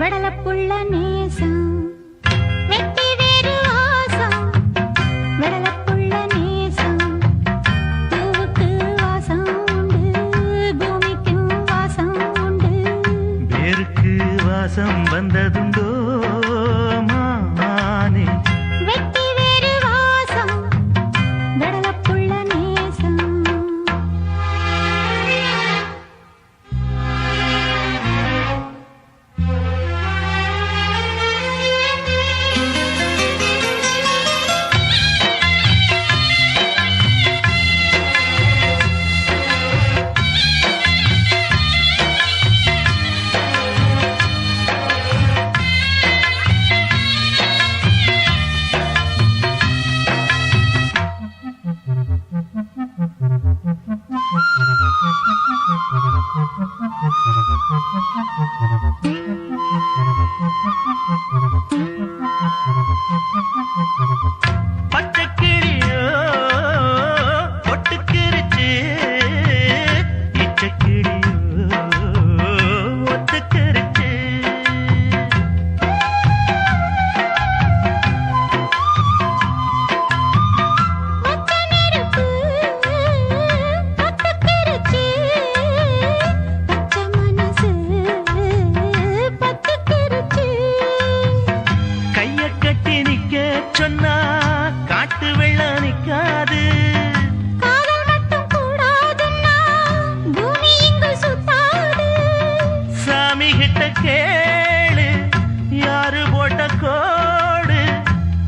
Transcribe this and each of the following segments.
வெடலப்புள்ள நேசம் வெட்டி வேறு வாசம் வெடலப்புள்ள நேசம் பூவுக்கு வாசம் உண்டு பூமிக்கும் வாசம் உண்டு வேருக்கு வாசம் வந்ததுண்டோ மானே வெட்டி வேறு வாசம் வெடலப்புள்ள நேசம் பச்சைக்கிளியோ ஒட்டுக்கிருச்சு இச்சக்கிளியோ ஒத்துக்கிருச்சு பச்சை நெருப்பு பத்துக்கிருச்சு பச்சை மனசு பத்துக்கிருச்சு கைய கட்டி நிக்க சொன்னா காட்டு வெள்ளம் நிக்காது காதல் மட்டும் கூடாதுன்னா பூமி இங்கு சுத்தாது சாமி கிட்ட கேளு யாரு போட்ட கோடு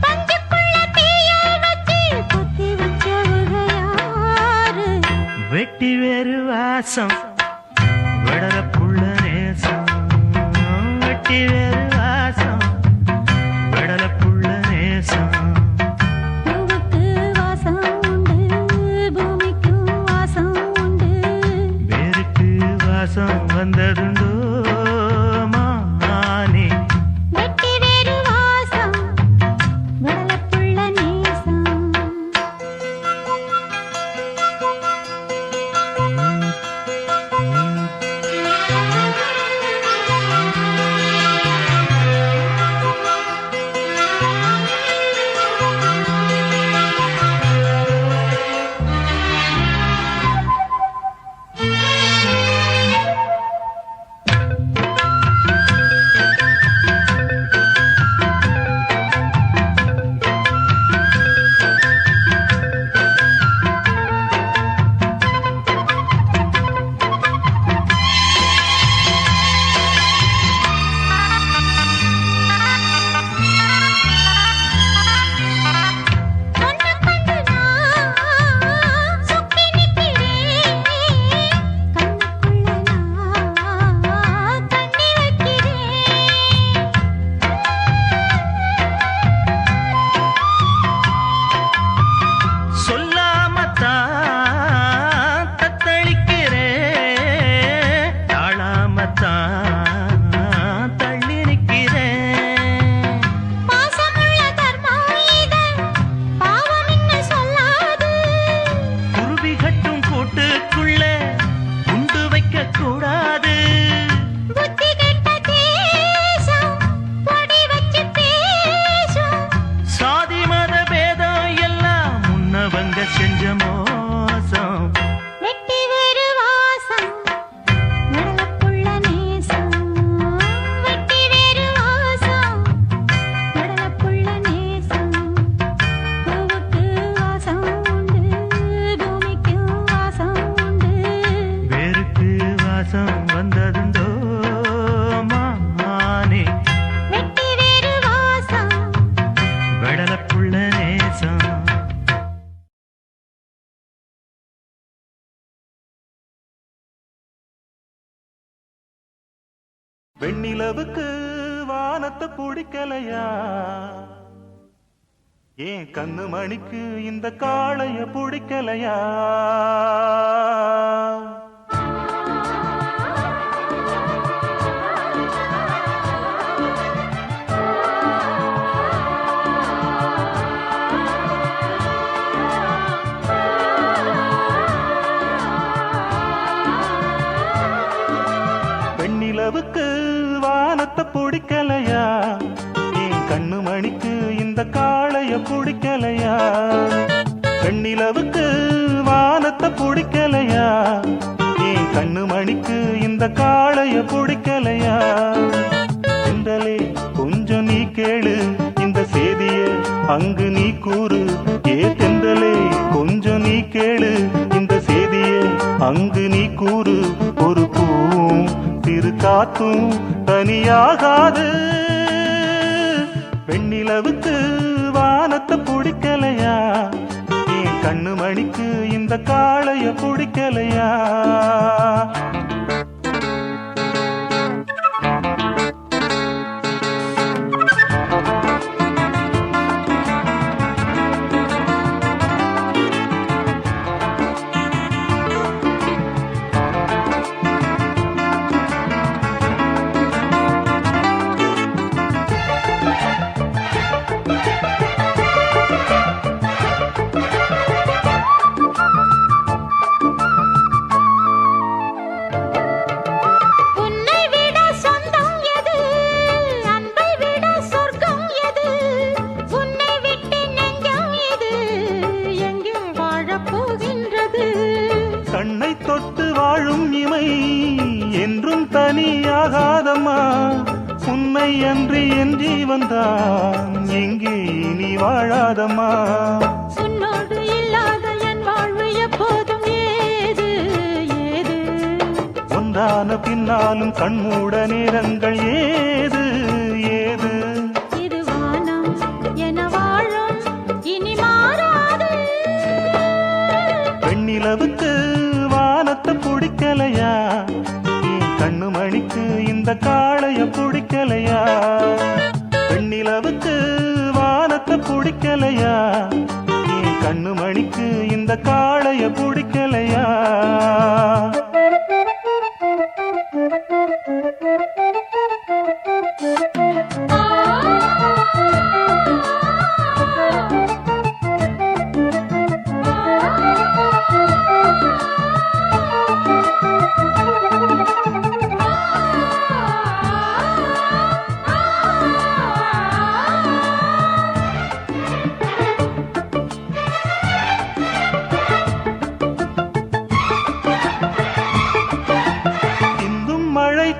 பஞ்சுக்குள்ள தீய வச்சு குத்தி வச்சவங்க யாரு வெட்டி வேறு வாசம் வெடலப்புள்ள நேசம் வெட்டி வேறு வாசம் வெடலப்புள்ள நேசம் பூவுக்கு வாசம் உண்டு பூமிக்கும் வாசம் உண்டு வேருக்கு வாசம் வந்ததுண்டோ மானே வெட்டி வேறு வாசம் வெடலப்புள்ள நேசம் ஒன்னு கண்டு நான் சுத்தி நிக்கிறேன் கண்ணுக்குள்ள நான் தண்ணி வைக்கிறேன் சொல்லாமத்தான் தத்தளிக்கிறேன் தாழாமத்தான் தள்ளி நிற்கிறேன் பாசமுள்ள தர்மம் இது பாவம் என்ன சொல்லாது குருவி கட்டும் கூட்டுக்குள்ள குண்டு வைக்க கூடாது புத்தி கெட்ட தேசம் பொடி வச்சு பேசும் சாதி மத பேதம் எல்லாம் முன்னவங்க செஞ்ச மோசம் வெட்டி வேறு வாசம் வெடலப்புள்ள நேசம் வெட்டி வேறு வாசம் வெடலப்புள்ள நேசம் பூவுக்கு வாசம் உண்டு பூமிக்கு வாசம் உண்டு வேருக்கு வாசம் வந்ததுண்டோ மானே வெட்டி வேறு வாசம் வெடலப்புள்ள நேசம் வெண்ணிலவுக்கு வானத்தை பிடிக்கலையா ஏன் கண்ணு மணிக்கு இந்த காளைய பிடிக்கலையா நிலவுக்கு வானத்தை வானத்தை பிடிக்கலையா என் கண்ணு மணிக்கு இந்த காளைய பிடிக்கலையா வெண்ணிலவுக்கு வானத்தை பிடிக்கலையா என் கண்ணு மணிக்கு இந்த காளைய பிடிக்கலையா செந்தலே கொஞ்சம் நீ கேளு இந்த செய்திய அங்கு நீ கூறு ஏ தெந்தலே கொஞ்சம் நீ கேளு இந்த செய்திய அங்கு நீ கூறு ஒரு பூவும் திரு காத்தும் தனியாகாது வெண்ணிலவுக்கு வானத்தை பிடிக்கலையா என் கண்ணு மணிக்கு இந்த காளைய பிடிக்கலையா கண்ணை தொட்டு வாழும் இமை என்றும் தனியாகாதம்மா உன்னை அன்றி என் ஜீவன்தான் எங்கே நீ வாழாதம்மா உன்னோடு இல்லாத என் வாழ்வு எப்போதும் ஏது ஏது ஒன்றான பின்னாலும் கண்மூட நேரங்கள் ஏது ஏது இது வானம் என வாழும் இனி மாறாது வெண்ணிலவுக்கு வானத்தை பிடிக்கலையா என் கண்ணு மணிக்கு இந்த காளைய பிடிக்கலையா வெண்ணிலவுக்கு வானத்தை பிடிக்கலையா என் கண்ணு மணிக்கு இந்த காளைய பிடிக்கலையா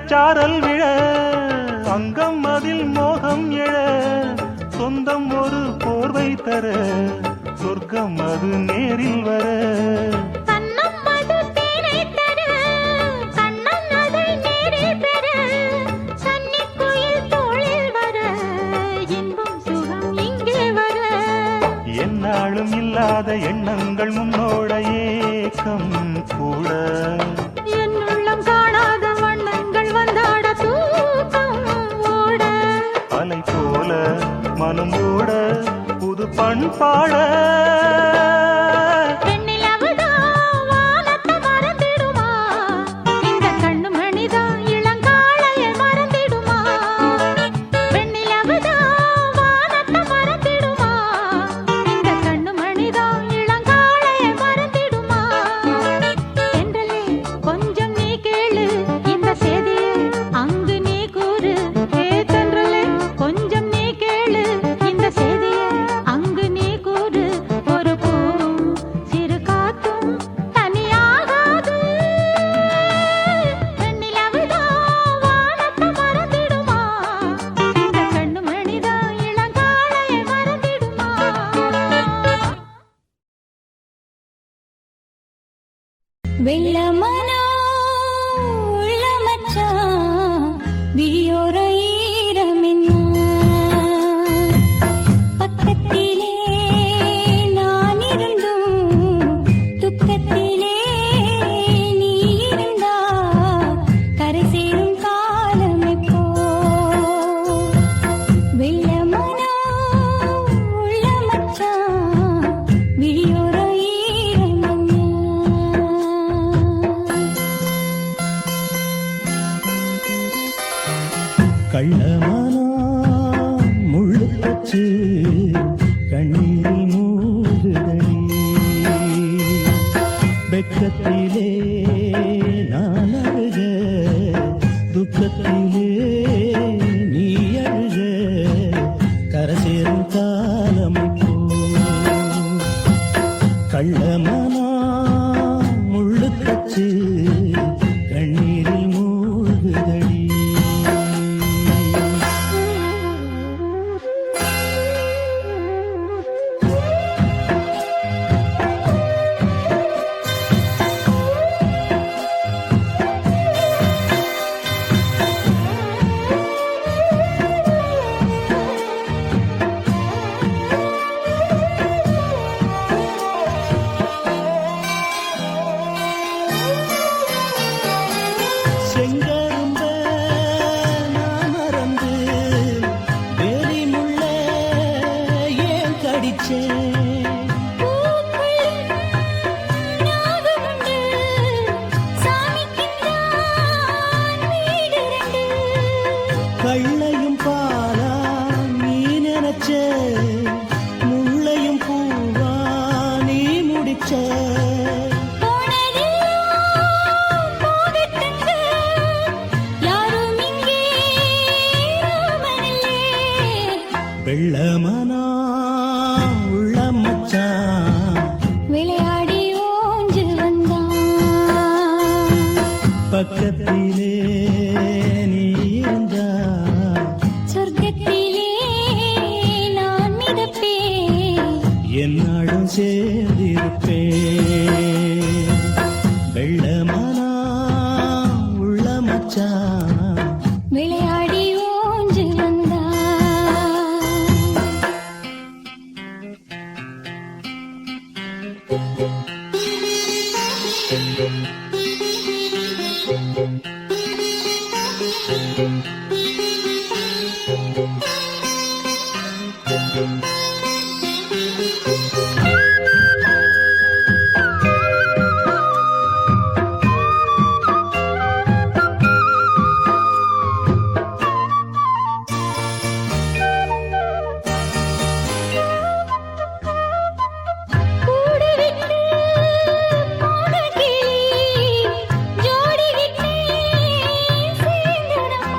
சாரல் விழ அங்கம் அதில் மோகம் எழ சொந்தம் ஒரு போர்வை தர சொர்க்கம் அது நேரில் வர என்னாலும் இல்லாத எண்ணங்கள் முன்னோட ஏக்கம் கூட அலை போல மனம் ஓட புது பண்பாட வெள்ளமனோ உள்ள மச்சான் விழியோர ஈரமென்ன பக்கத்திலே நான் இருந்தும் துக்கத்திலே நீ இருந்தா கரை சேரும் காலம் எப்போ வெள்ளமனோ உள்ள மச்சான் விழியோர கள்ளமானா முள்ளு பச்சு கண்ணீரில் மூடுதடி வெக்கத்திலே நான் அழுக துக்கத்திலே வச்சு கண்ணீரில் மூழ்குதடி. செங்கரும்ப நான் மறந்து வேலி முள்ள ஏன் கடிச்சேன்? நாகமுண்டு சாமிக்கின்றான் வீடு ரெண்டு. கள்ளையும் பாலா நீ நினைச்ச, முள்ளையும் பூவா நீ முடிச்ச. போனதெல்லாம் போகட்டுங்க, யாரும் இங்கே ராமனில்லே. வெள்ளமனா உள்ள மச்சான் விளையாடி ஓஞ்சு வந்தான். பக்கத்திலே நீ இருந்தா சொர்க்கத்திலே நான் மிதப்பேன். என்னாடும் சேர்ந்திருப்பேன். வெள்ளமனா உள்ள மச்சான் விளையாடி ஓஞ்சு வந்தான். கூடு விட்டு போன கிளி ஜோடி விட்டு சேர்ந்துடமா.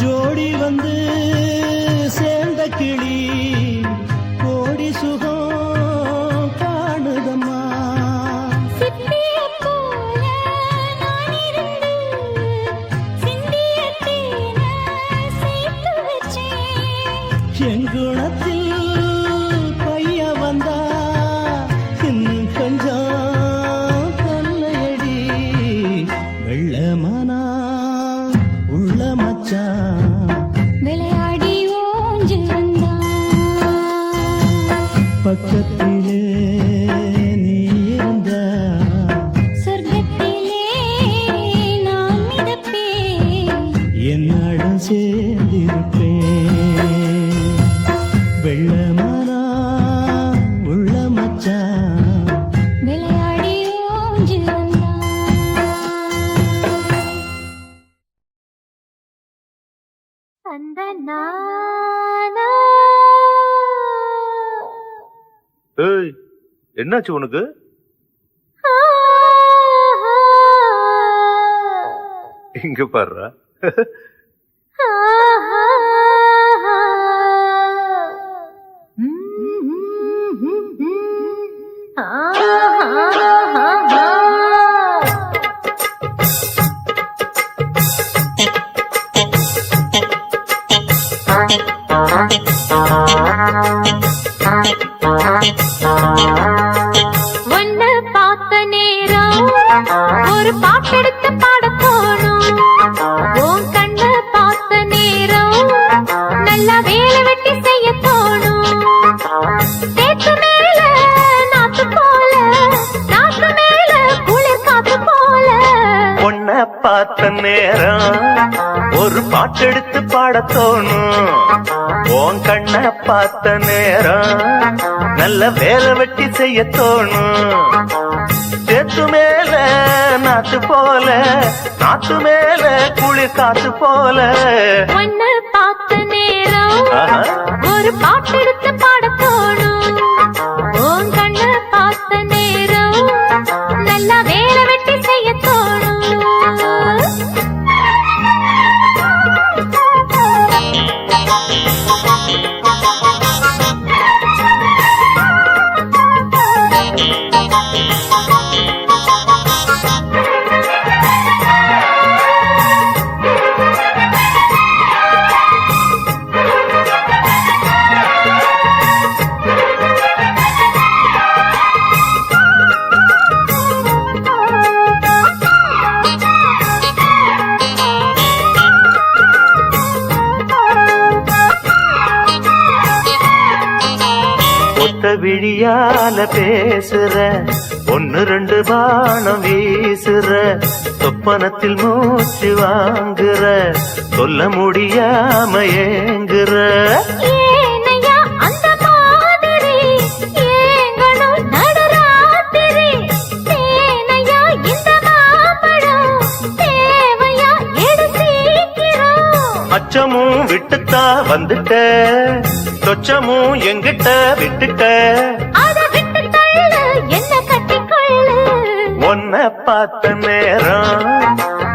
ஜோடி வந்து சேர்ந்த கிளி கோடி சுகம் காணுதம்மா. சிப்பியைப் போல நான் இருந்து சிந்திய தேனை சேர்த்து வச்சேன். எங்குணத்தில் பைய வந்தா இன்னும் கொஞ்சம் தொல்லையடி. வெள்ளமனா உள்ள மச்சான் விளையாடி ஓஞ்சு வந்தான். பக்கத்திலே நீ இருந்தா சொர்க்கத்திலே நான் மிதப்பேன். என்னாடும் சேர்ந்திருப்பேன். வெள்ளமனா உள்ள மச்சான் விளையாடி ஓஞ்சு வந்தான். அந்த நானா ஏய், என்னாச்சு உனக்கு? இங்க பாருடா. ஒன்ன பார்த்த நேரம் ஒரு பாட்டெடுத்து பாட போனோம். உன் கண்ண பார்த்த நேரம் நல்லா வேலை வெட்டி செய்ய தோணும். தேக்கு மேல நாத்து போல, நாத்து மேல குளிர் காத்து போல. உன்னை பார்த்த நேரம் ஒரு பாட்டெடுத்து பாட தோணும். உன் கண்ணை பார்த்த நேரம் நல்ல வேலை வெட்டி செய்ய தோணும். சேத்து மேல நாத்து போல, நாத்து மேல குளிர் காத்து போல. ஒன்ன பார்த்த நேரம் ஆஹா. ஒரு பாட்டெடுத்து பாட தோணும். உன் கண்ண பார்த்த நேரம் நல்லா வேலை வெட்டி செய்ய தோணும். விழியால பேசுற ஒன்னு ரெண்டு பானம் வீசுற சொப்பனத்தில் மூச்சு வாங்குற சொல்ல முடியாம ஏங்குற ஏனையா அந்த மாதிரி ஏங்கணும் நடுராத்திரி தேனையா இந்த மாம்பழம் தேவையா எடு சீக்கிரம் அச்சமும் விட்டுத்தா வந்துட்ட சொச்சமும் எங்கிட்ட விட்டுட்ட அத விட்டு தள்ளு என்ன கட்டிக்கொள்ளு உன்னை பார்த்த நேரம்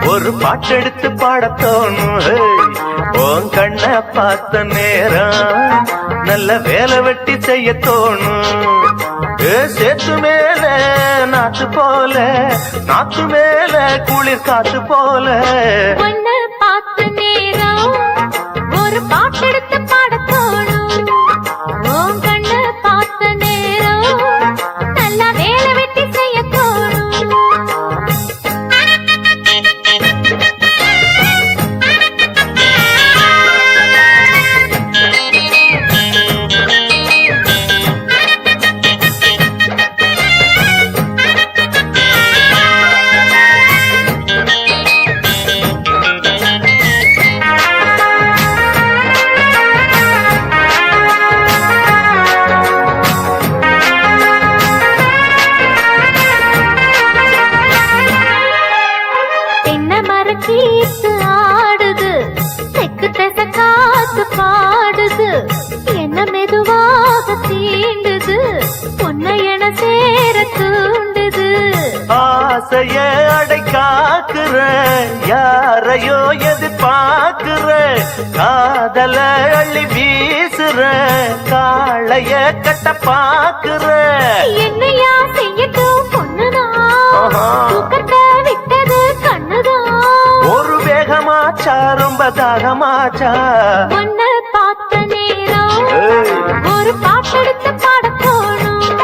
ஒரு பாட்டெடுத்து பாடத்தோணும் உன் கண்ண பார்த்த நேரம் நல்ல வேலை வெட்டி செய்ய தோணும் சேத்து மேல நாத்து போல நாத்து மேல குளிர் காத்து போல ஒன்னு பார்த்த நேரம் ஒரு பாட்டெடுத்து பாடத் தோணும் உன் கண்ணு பார்த்த நேரம் நல்லா வேலை வெட்டி செய்ய தோணும் தென்னை மரக்கீத்து ஆடுது தெக்கு திச காத்து பாடுது என்ன மெதுவாக தீண்டுது பொன்னை என சேர தூண்டுது ஆசைய அடை காக்குற யாரையோ எதிர்பார்க்குற காதல அள்ளி வீசுற காளைய கட்ட பாக்குற என்னையா செய்யட்டும் பொண்ணுதான் ஆஹா. தூக்கத்தை விட்டது கண்ணுதான் ஒரு வேகமாச்சா ரொம்ப தாகமாச்சா ஒன்னு பார்த்த நேரம் ஏய். ஒரு பாட்டெடுத்து பாடத் தோணும்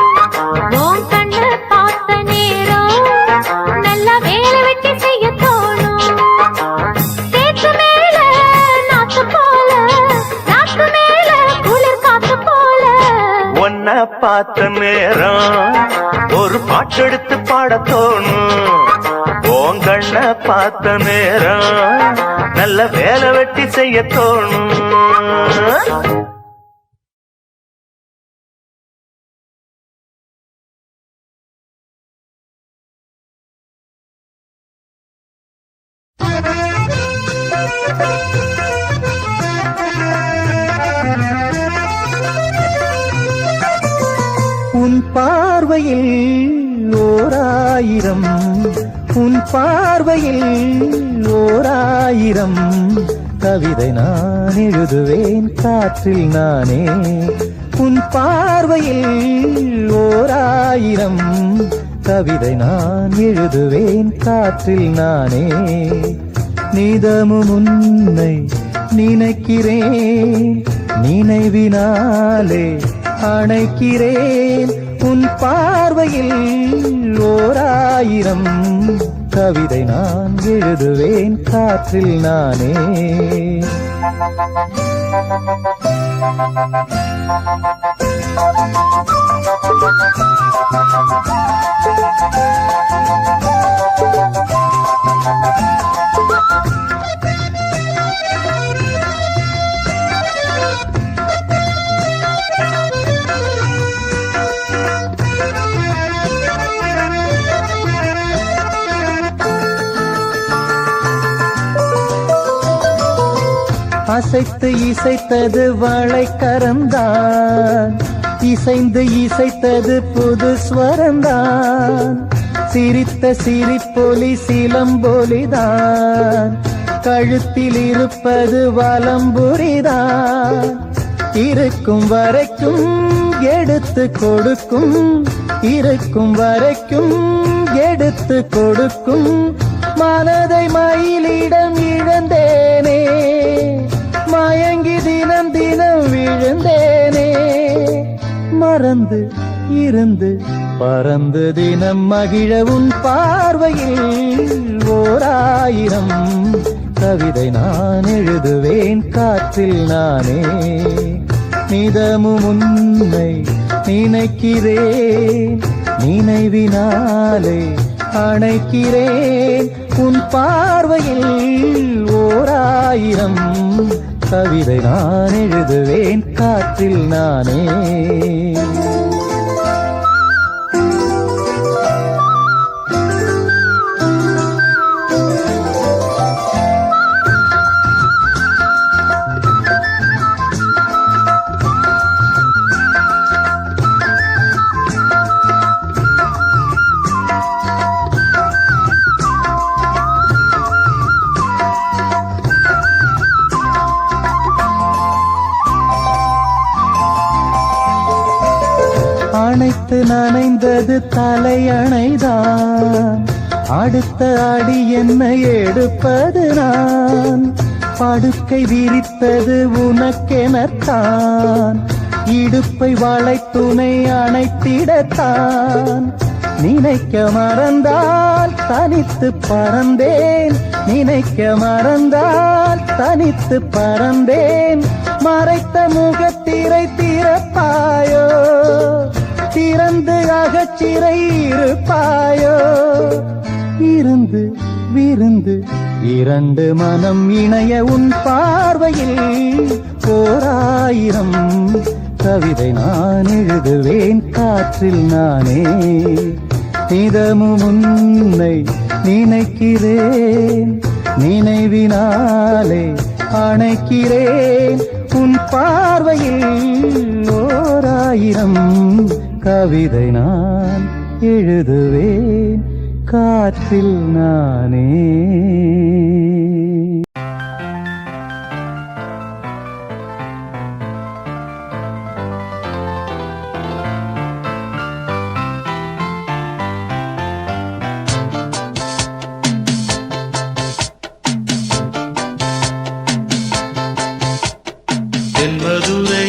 உன் கண்ணு பார்த்த நேரம் நல்லா வேலை வெட்டி செய்ய தோணும் சேத்து மேல நாத்து போல நாத்து மேல குளிர் காத்து போல உன்னை பார்த்த நேரம் ஒரு பாட்டெடுத்து பாடத் தோணும் உன் கண்ண பார்த்த நேரம் நல்ல வேலை வெட்டி செய்ய தோணும் உன் பார்வையில் ஓராயிரம் உன் பார்வையில் ஓராயிரம் கவிதை நான் எழுதுவேன் காற்றில் நானே உன் பார்வையில் ஓராயிரம் கவிதை நான் எழுதுவேன் காற்றில் நானே நிதமும் உன்னை நினைக்கிறேன் நினைவினாலே அணைக்கிறேன் உன் பார்வையில் ஓராயிரம் கவிதை நான் எழுதுவேன் காற்றில் நானே அசைத்து இசைத்தது வளைக்கரந்தான் இசைந்து இசைத்தது புது ஸ்வரந்தான் சிரித்த சிரிப்பொலி சிலம்பொலிதான் கழுத்தில் இருப்பது வலம்புரிதான் இருக்கும் வரைக்கும் எடுத்து கொடுக்கும் இருக்கும் வரைக்கும் எடுத்து கொடுக்கும் மனதை மயிலிடம் இழந்தேனே மயங்கி தினம் தினம் விழுந்தேனே மறந்து இருந்து பறந்து தினம் மகிழ உன் பார்வையில் ஓராயிரம் கவிதை நான் எழுதுவேன் காற்றில் நானே நிதமும் உன்னை நினைக்கிறேன் நினைவினாலே அணைக்கிறேன் உன் பார்வையில் ஓராயிரம் கவிதை நான் எழுதுவேன் காற்றில் நானே. அணைத்து நனைந்தது தலையணைதான், அடுத்த அடி என்ன எடுப்பது நான், படுக்கை விரித்தது உனக்கெனத்தான், இடுப்பை வளைத்துணை அணைத்திடத்தான். நினைக்க மறந்தால் தனித்து பறந்தேன், நினைக்க மறந்தால் தனித்து பறந்தேன். மறைத்த முகத்திரை திறப்பாயோ, திறந்து அகச்சிறை இருப்பாயோ. இருந்து விருந்து இரண்டு மனம் இணைய உன் பார்வையில் ஓராயிரம் கவிதை நான் எழுதுவேன் காற்றில் நானே. நிதமும் உன்னை நினைக்கிறேன் நினைவினாலே அணைக்கிறேன் உன் பார்வையில் ஓராயிரம் கவிதை நான் எழுதுவேன் காற்றில் நானே. தென்மதுரை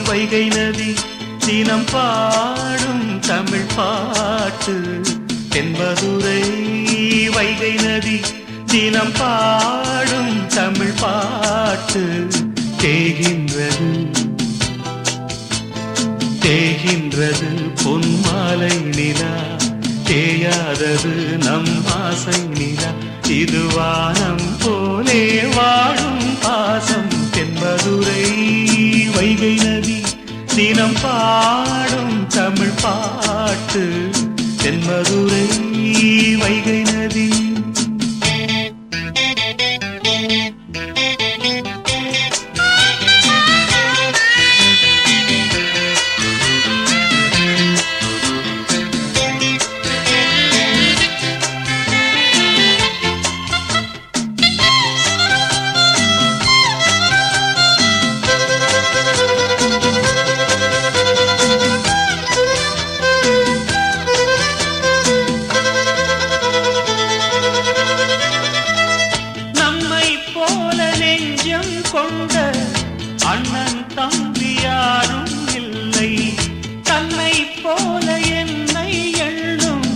வைகை நதி தினம் பாடும் தமிழ் பாட்டு. தென்மதுரை வைகை நதி தினம் பாடும் தமிழ் பாட்டு. தேகின்றது தேகின்றது பொன்மாலை நிலா, தேயாதது நம் ஆசை நிலா. இது வானம் போலே வாழும் பாசம். தென்மதுரை வைகை நதி தினம் பாடும் தமிழ் பாட்டு. தென்மதுரை வைகை நதி. கொண்ட அண்ணன் தம்பி யாரும் இல்லை, தன்னை போல என்னை எண்ணும்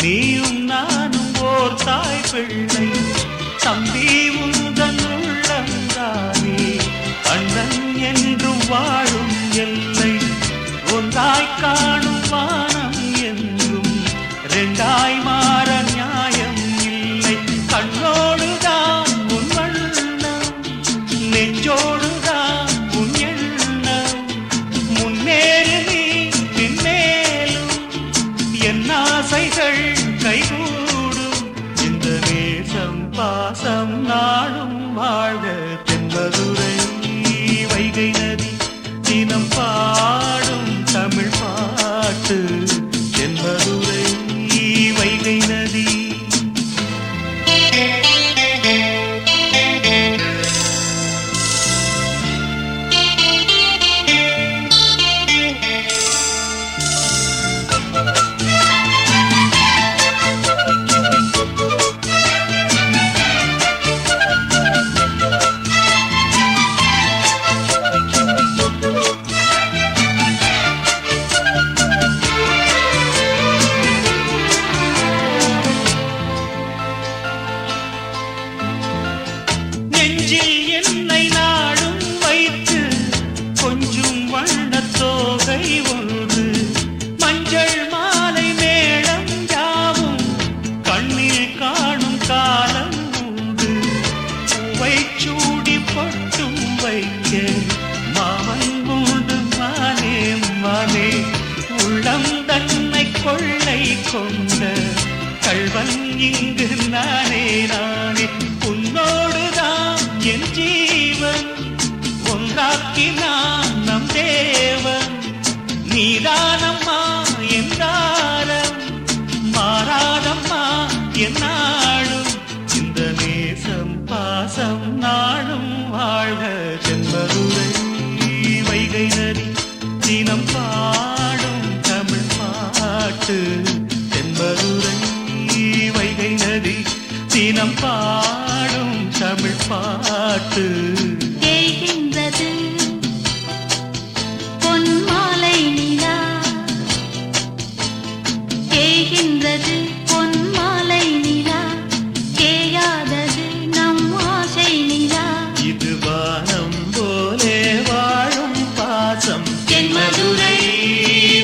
நீயும் நானும் ஓர் தாய் பிள்ளை. தம்பி உந்தன் உள்ளந்தானே அண்ணன் என்றும் வாழும் எல்லை. ஒன்றாய் காணும் வானம் என்றும் ரெண்டாய் மாற நியாயம் இல்லை. கண்ணோடுதான் உன் வண்ணம், நெஞ்சோடுதான் உன் எண்ணம். முன்னேறு நீ பின்னேலும் என் ஆசைகள் கைகூடும். இந்த நேசம் பாசம் நாளும் வாழ்க. தென்மதுரை வைகை நதி தினம் பாடும் தமிழ் பாட்டு. தென்மதுரை வைகை நதி. நானே நானே உன்னோடுதான் என் ஜீவன் ஒன்றாக்கினான் நம் தேவன் நீதானம்மா என்றாரம் மாறாதம்மா என்னாலும் இந்த நேசம் பாசம் நாளும் வாழ்க செல்வதுரை வைகை நதி தினம் பாடும் தமிழ் பாட்டு தென்பதுரை வைகை நதி தினம் பாடும் தமிழ் பாட்டு தேய்கின்றது பொன்மாலை நிலா தேய்கின்றது பொன்மாலை நிலா தேயாதது நம் ஆசை நிலா இது வானம் போலே வாழும் பாசம் தென்மதுரை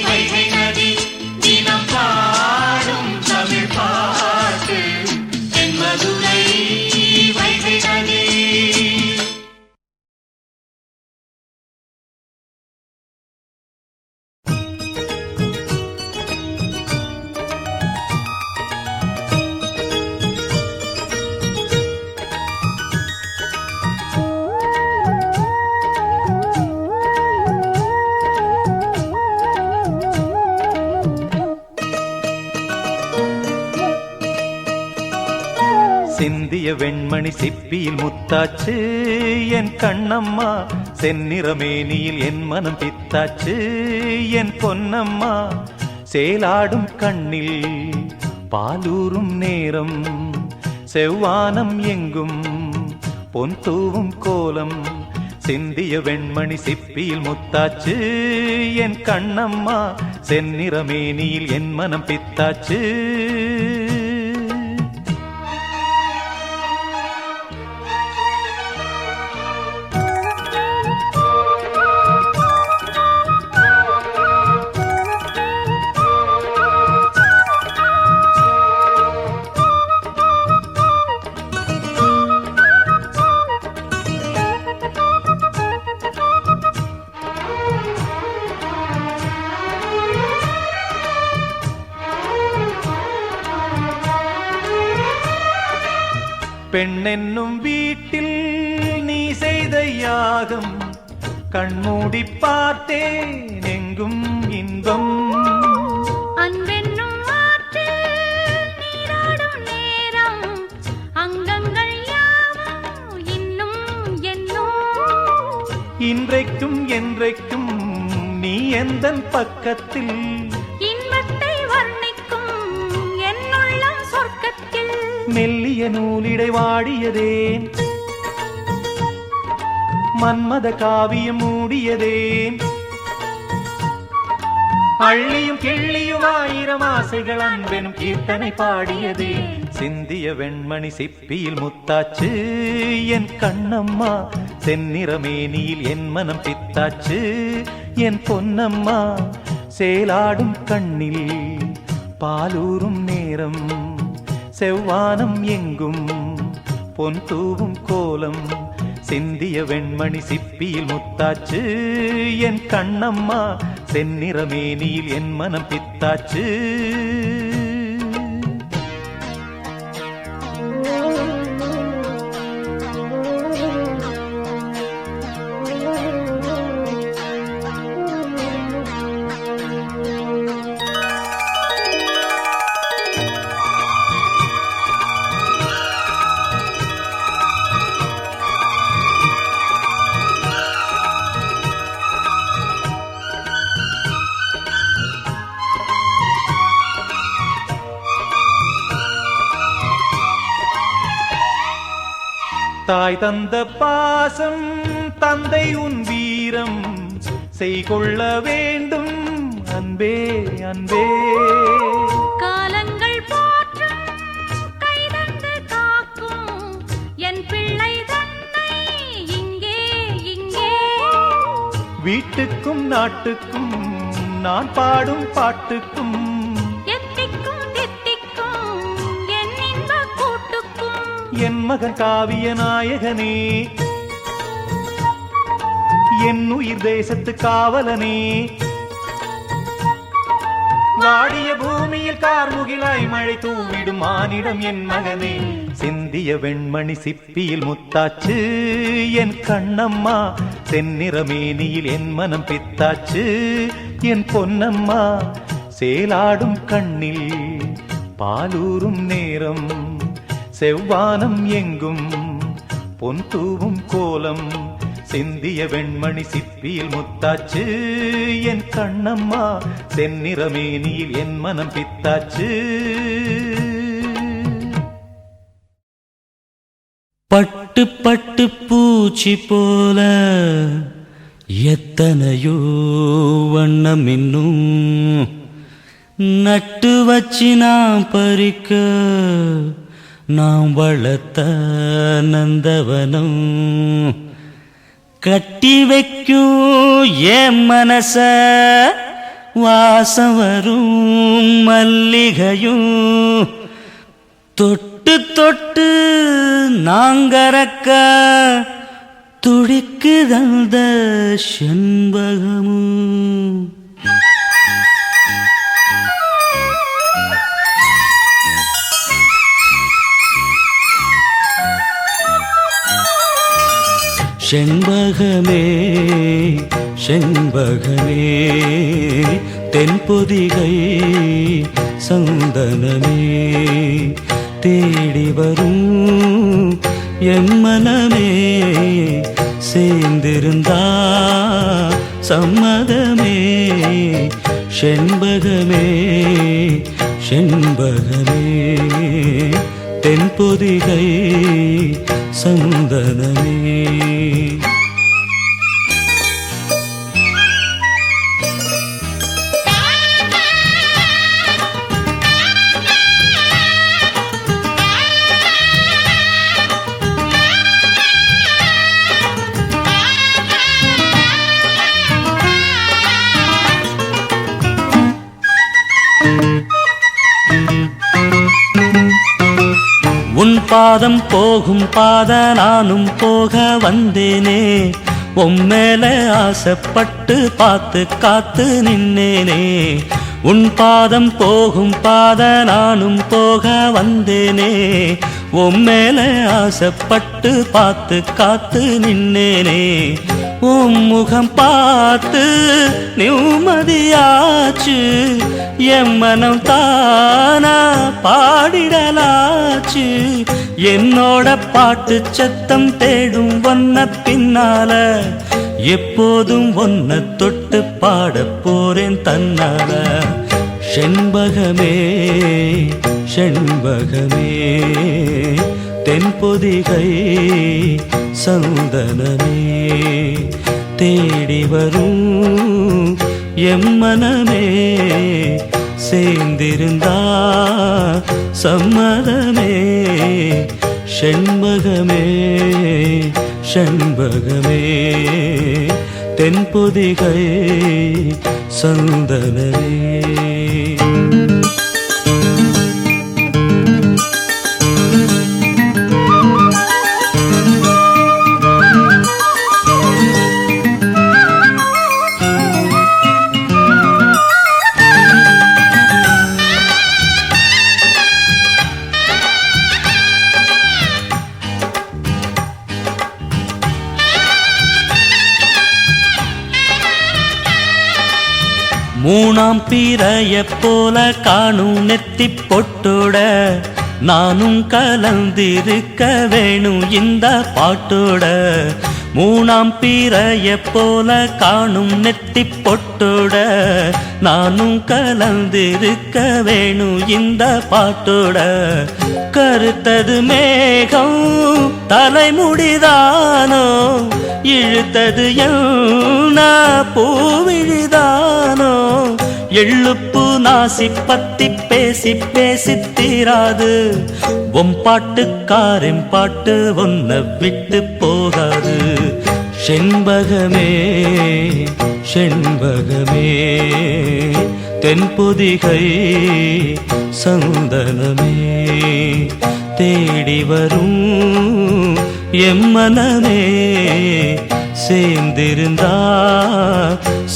வைகை நதி தினம் பாடும் தமிழ் பாட்டு தென்மதுரை வைகை நதி சிந்திய வெண்மணி சிப்பியில் முத்தாச்சு என் கண்ணம்மா செந்நிறமேனியில் என் மனம் பித்தாச்சு என் பொன்னம்மா சேலாடும் கண்ணில் பாலூரும் நேரம் செவ்வானம் எங்கும் பொன் தூவும் கோலம் சிந்திய வெண்மணி சிப்பியில் முத்தாச்சு என் கண்ணம்மா செந்நிறமேனியில் என் மனம் பித்தாச்சு பெண்ணென்னும் வீட்டில் நீ செய்த யாகம் கண்மூடி பார்த்தேன் எங்கும் இன்பம் அன்பென்னும் ஆற்றில் நீராடும் நேரம் அங்கங்கள் யாவும் இன்னும் என்னும் இன்றைக்கும் என்றைக்கும் நீ எந்தன் பக்கத்தில் இன்பத்தை வர்ணிக்கும் என்னுள்ளம் சொர்க்கத்தில் மெல்லிய நூலிடை வாடியதேன் மன்மத காவியம் மூடியதேன் அள்ளியும் கிள்ளியும் ஆயிரம் ஆசைகள் அன்பெனும் கீர்த்தனை பாடியதே சிந்திய வெண்மணி சிப்பியில் முத்தாச்சு என் கண்ணம்மா செந்நிறமேனியில் என் மனம் பித்தாச்சு என் பொன்னம்மா சேலாடும் கண்ணில் பாலூரும் நேரம் செவ்வானம் எங்கும் பொன் தூவும் கோலம் சிந்திய வெண்மணி சிப்பியில் முத்தாச்சு என் கண்ணம்மா செந்நிறமேனியில் என் மனம் பித்தாச்சு தாய் தந்த பாசம் தந்தை உன் வீரம் செய்கொள்ள வேண்டும் அன்பே அன்பே காலங்கள் போற்றும் கைதந்து காக்கும் என் பிள்ளை தன்னை இங்கே இங்கே வீட்டுக்கும் நாட்டுக்கும் நான் பாடும் பாட்டுக்கும் எத்திக்கும் தித்திக்கும் என் இன்ப கூட்டுக்கும் என் மகன் காவிய நாயகனே என் உயிர் தேசத்து காவலனே வாடிய பூமியில் கார்முகிலாய் மழை தூவிடும் மானிடம் என் மகனே. சிந்திய வெண்மணி சிப்பியில் முத்தாச்சு என் கண்ணம்மா. செந்நிறமேனியில் என் மனம் பித்தாச்சு என் பொன்னம்மா. சேலாடும் கண்ணில் பாலூரும் நேரம், செவ்வானம் எங்கும் பொன் தூவும் கோலம். சிந்திய வெண்மணி சிப்பியில் முத்தாச்சு என் கண்ணம்மா. செந்நிறமேனியில் என் மனம் பித்தாச்சு. பட்டு பட்டு பூச்சி போல எத்தனையோ வண்ணம் இன்னும் நட்டு வச்சு நாம் பறிக்க நாம் வளர்த்த நந்தவனம். கட்டி வைக்கும் என் மனச வாசம் வரும் மல்லிகையும். தொட்டு தொட்டு நாங்கறக்க துடிக்குதந்த செண்பகமும். செண்பகமே செண்பகமே தென்பொதிகை சந்தனமே. தேடி வரும் எம்மனமே சேர்ந்திருந்தா சம்மதமே. செண்பகமே செண்பகமே தென்பொதிகை சந்தனமே. உன் பாதம் போகும் பாத நானும் போக வந்தேனே. உம்மேல ஆசைப்பட்டு பார்த்து காத்து நின்னேனே. உன் பாதம் போகும் பாத நானும் போக வந்தேனே. உம்மேல ஆசைப்பட்டு பார்த்து காத்து நின்னேனே. உன் முகம் பார்த்து நிம்மதியாச்சு. என் மனம் தானா பாடிடலாச்சு. என்னோட பாட்டு சத்தம் தேடும் ஒன்ன பின்னால. எப்போதும் ஒன்ன தொட்டு பாட போறேன் தன்னால. செண்பகமே செண்பகமே தென்பொதிகை சந்தனமே. தேடி வரும் எம்மனமே சேர்ந்திருந்தா சம்மதமே. செண்பகமே செண்பகமே தென்பொதிகை சந்தனமே. மூணாம் பிறைய போல காணும் நெத்தி பொட்டோட நானும் கலந்திருக்க வேணும் இந்த பாட்டோட. மூணாம் பிறைய போல காணும் நெத்தி பொட்டோட நானும் கலந்திருக்க வேணும் இந்த பாட்டோட. கருத்தது மேகம் தலைமுடிதானோ, இழுத்தது என்ன பூவிழிதானோ. எள்ளுப்பு நாசி பத்தி பேசி பேசி தீராது. உன் பாட்டுக்காரன் பாட்டு ஒன்ன விட்டு போகாது. செண்பகமே செண்பகமே தென்பொதிகை சந்தனமே. தேடி வரும் எம்மனமே சேர்ந்திருந்தா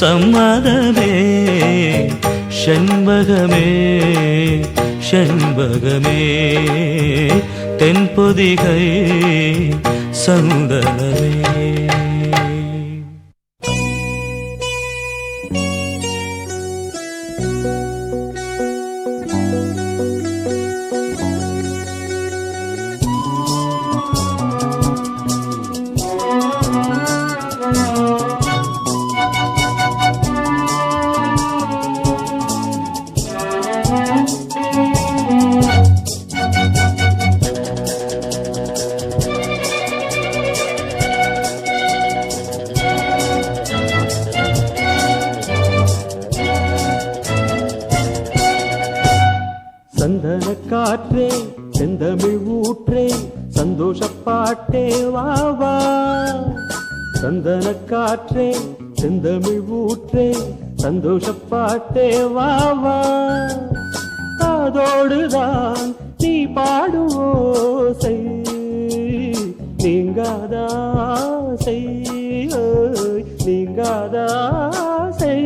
சம்மதமே. செண்பகமே செண்பகமே தென்பொதிகை சந்தனமே. சந்தன காற்றே செந்தமிழ் ஊற்றே சந்தோஷப்பாட்டே வா வா. சந்தன காற்றே செந்தமிழ் ஊற்றே சந்தோஷப்பாட்டே வா வா. காதோடுதான் நீ பாடும் ஓசை நீங்காதாசை நீங்காதாசை.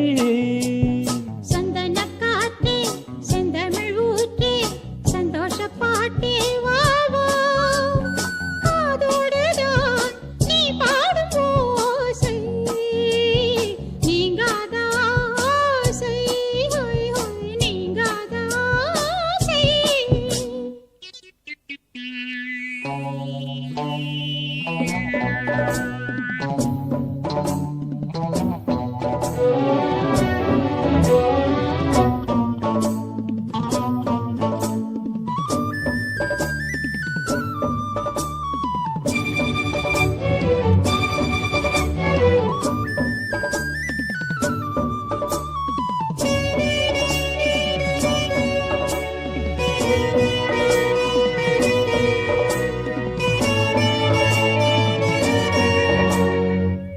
பாட்டே வாவா காதோடுதான் நீ பாடும் ஓசை நீங்காத ஆசை ஹோய் ஹோய் நீங்காத ஆசை.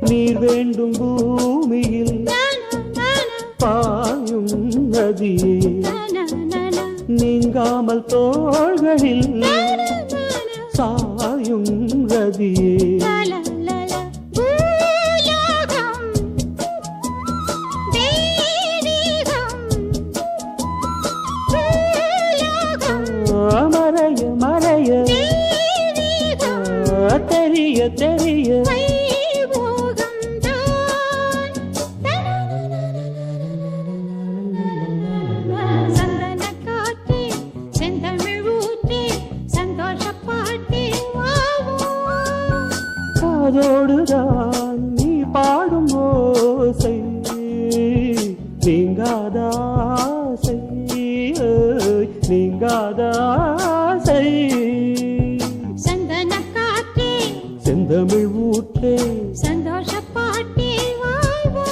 நீர் வேண்டும் பூமியில் பாயும் நதியே நீங்காமல் தோள்களில் சாயும் ரதியே. மறைய மறைய தெரிய தெரிய காதோடுதான் நீ பாடும் ஓசை நீங்காதாசை நீங்காதாசை. சந்தன காற்றே செந்தமிழ் ஊற்றே சந்தோஷப்பாட்டே வாவா.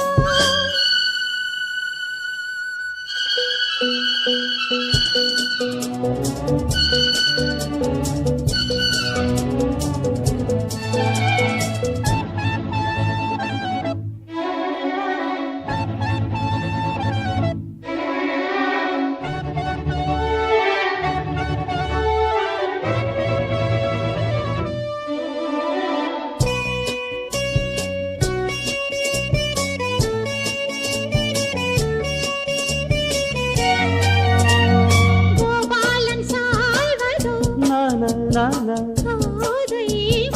கோபாலன் சாய்வதோ நானா கோதை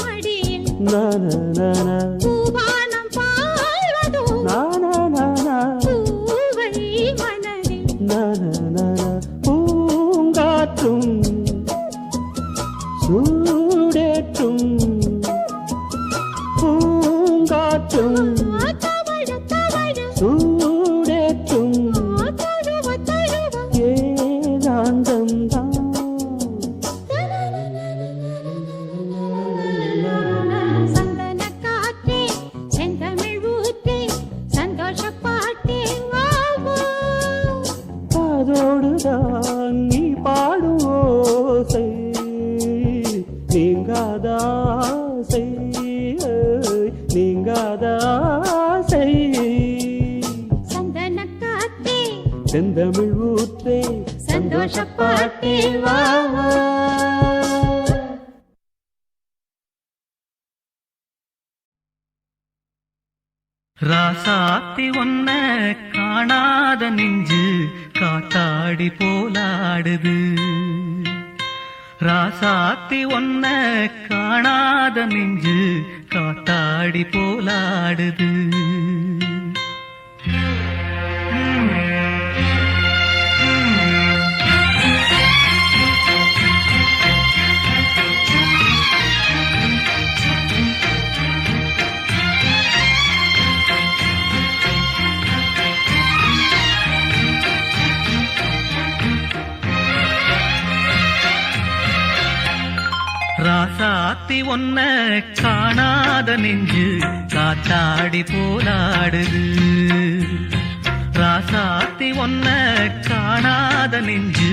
மடியில் நானா பூபானம் பாழ்வதோ நானா பூவை மனதில் நானா பூங்காற்றும் சூடேற்றும் பூங்காற்றும் தவழ தவழ சூடேற்றும் தழுவ தழுவ ஏகாந்தம் தான். சந்தன காற்றே செந்தமிழ் ஊற்றே சந்தோஷப்பாட்டே வாவா. காதோடுதான் நீ பாடும் ஓசை நீங்காதாசை நீங்காதாசை. சந்தன காற்றே செந்தமிழ் ஊற்றே சந்தோஷப்பாட்டே வா வா. ராசாத்தி ஒன்ன காணாத நெஞ்சு காத்தாடி போலாடுது ராசாத்தி ஒன்ன காணாத நெஞ்சு காத்தாடி போலாடுது ராசாத்தி ஒன்ன காணாத நெஞ்சு காத்தாடி போலாடுது ராசாத்தி ஒன்ன காணாத நெஞ்சு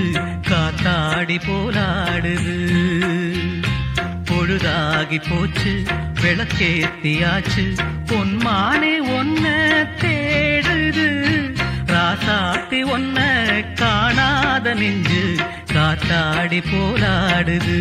காத்தாடி போலாடுது பொழுதாகி போச்சு விளக்கேத்தியாச்சு பொன்மானே ஒன்ன தேடுது ராசாத்தி ஒன்ன காணாத நெஞ்சு காத்தாடி போலாடுது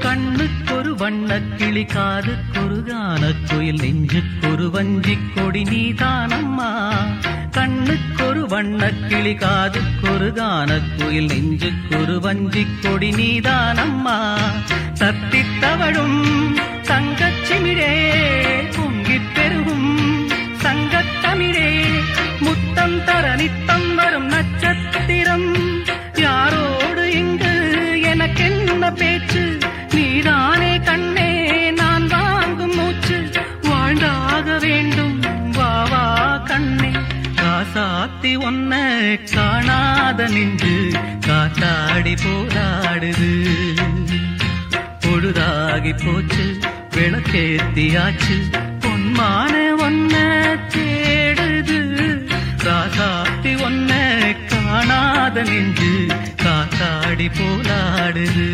கண்ணுக்கொரு வண்ணக்கிளி காதுக்கொரு கானக்குயில் நெஞ்சுக்கொரு வஞ்சிக் கொடி நீதானம்மா கண்ணுக்கொரு வண்ணக்கிளி காதுக்கொரு கானக்குயில் நெஞ்சுக்கொரு வஞ்சிக் கொடி நீதானம்மா தத்தித் தவழும் தங்கச்சிமிழே பொங்கிப் பெருகும் சங்கத்தமிழே முத்தம் தர நித்தம் வரும் நட்சத்திரம் யாரோடு இங்கு எனக்கென்ன பேச்சு நீதானே கண்ணே நான் வாங்கும் மூச்சு வாழ்ந்தாக வேண்டும் வா வா கண்ணே காசாத்தி ஒன்ன காணாத நின்று காத்தாடி போராடுது பொழுதாகி போச்சு விளக்கேத்தியாச்சு பொன்மான ஒன்ன தேடுது காசாத்தி ஒன்ன காணாத நின்று காத்தாடி போராடுது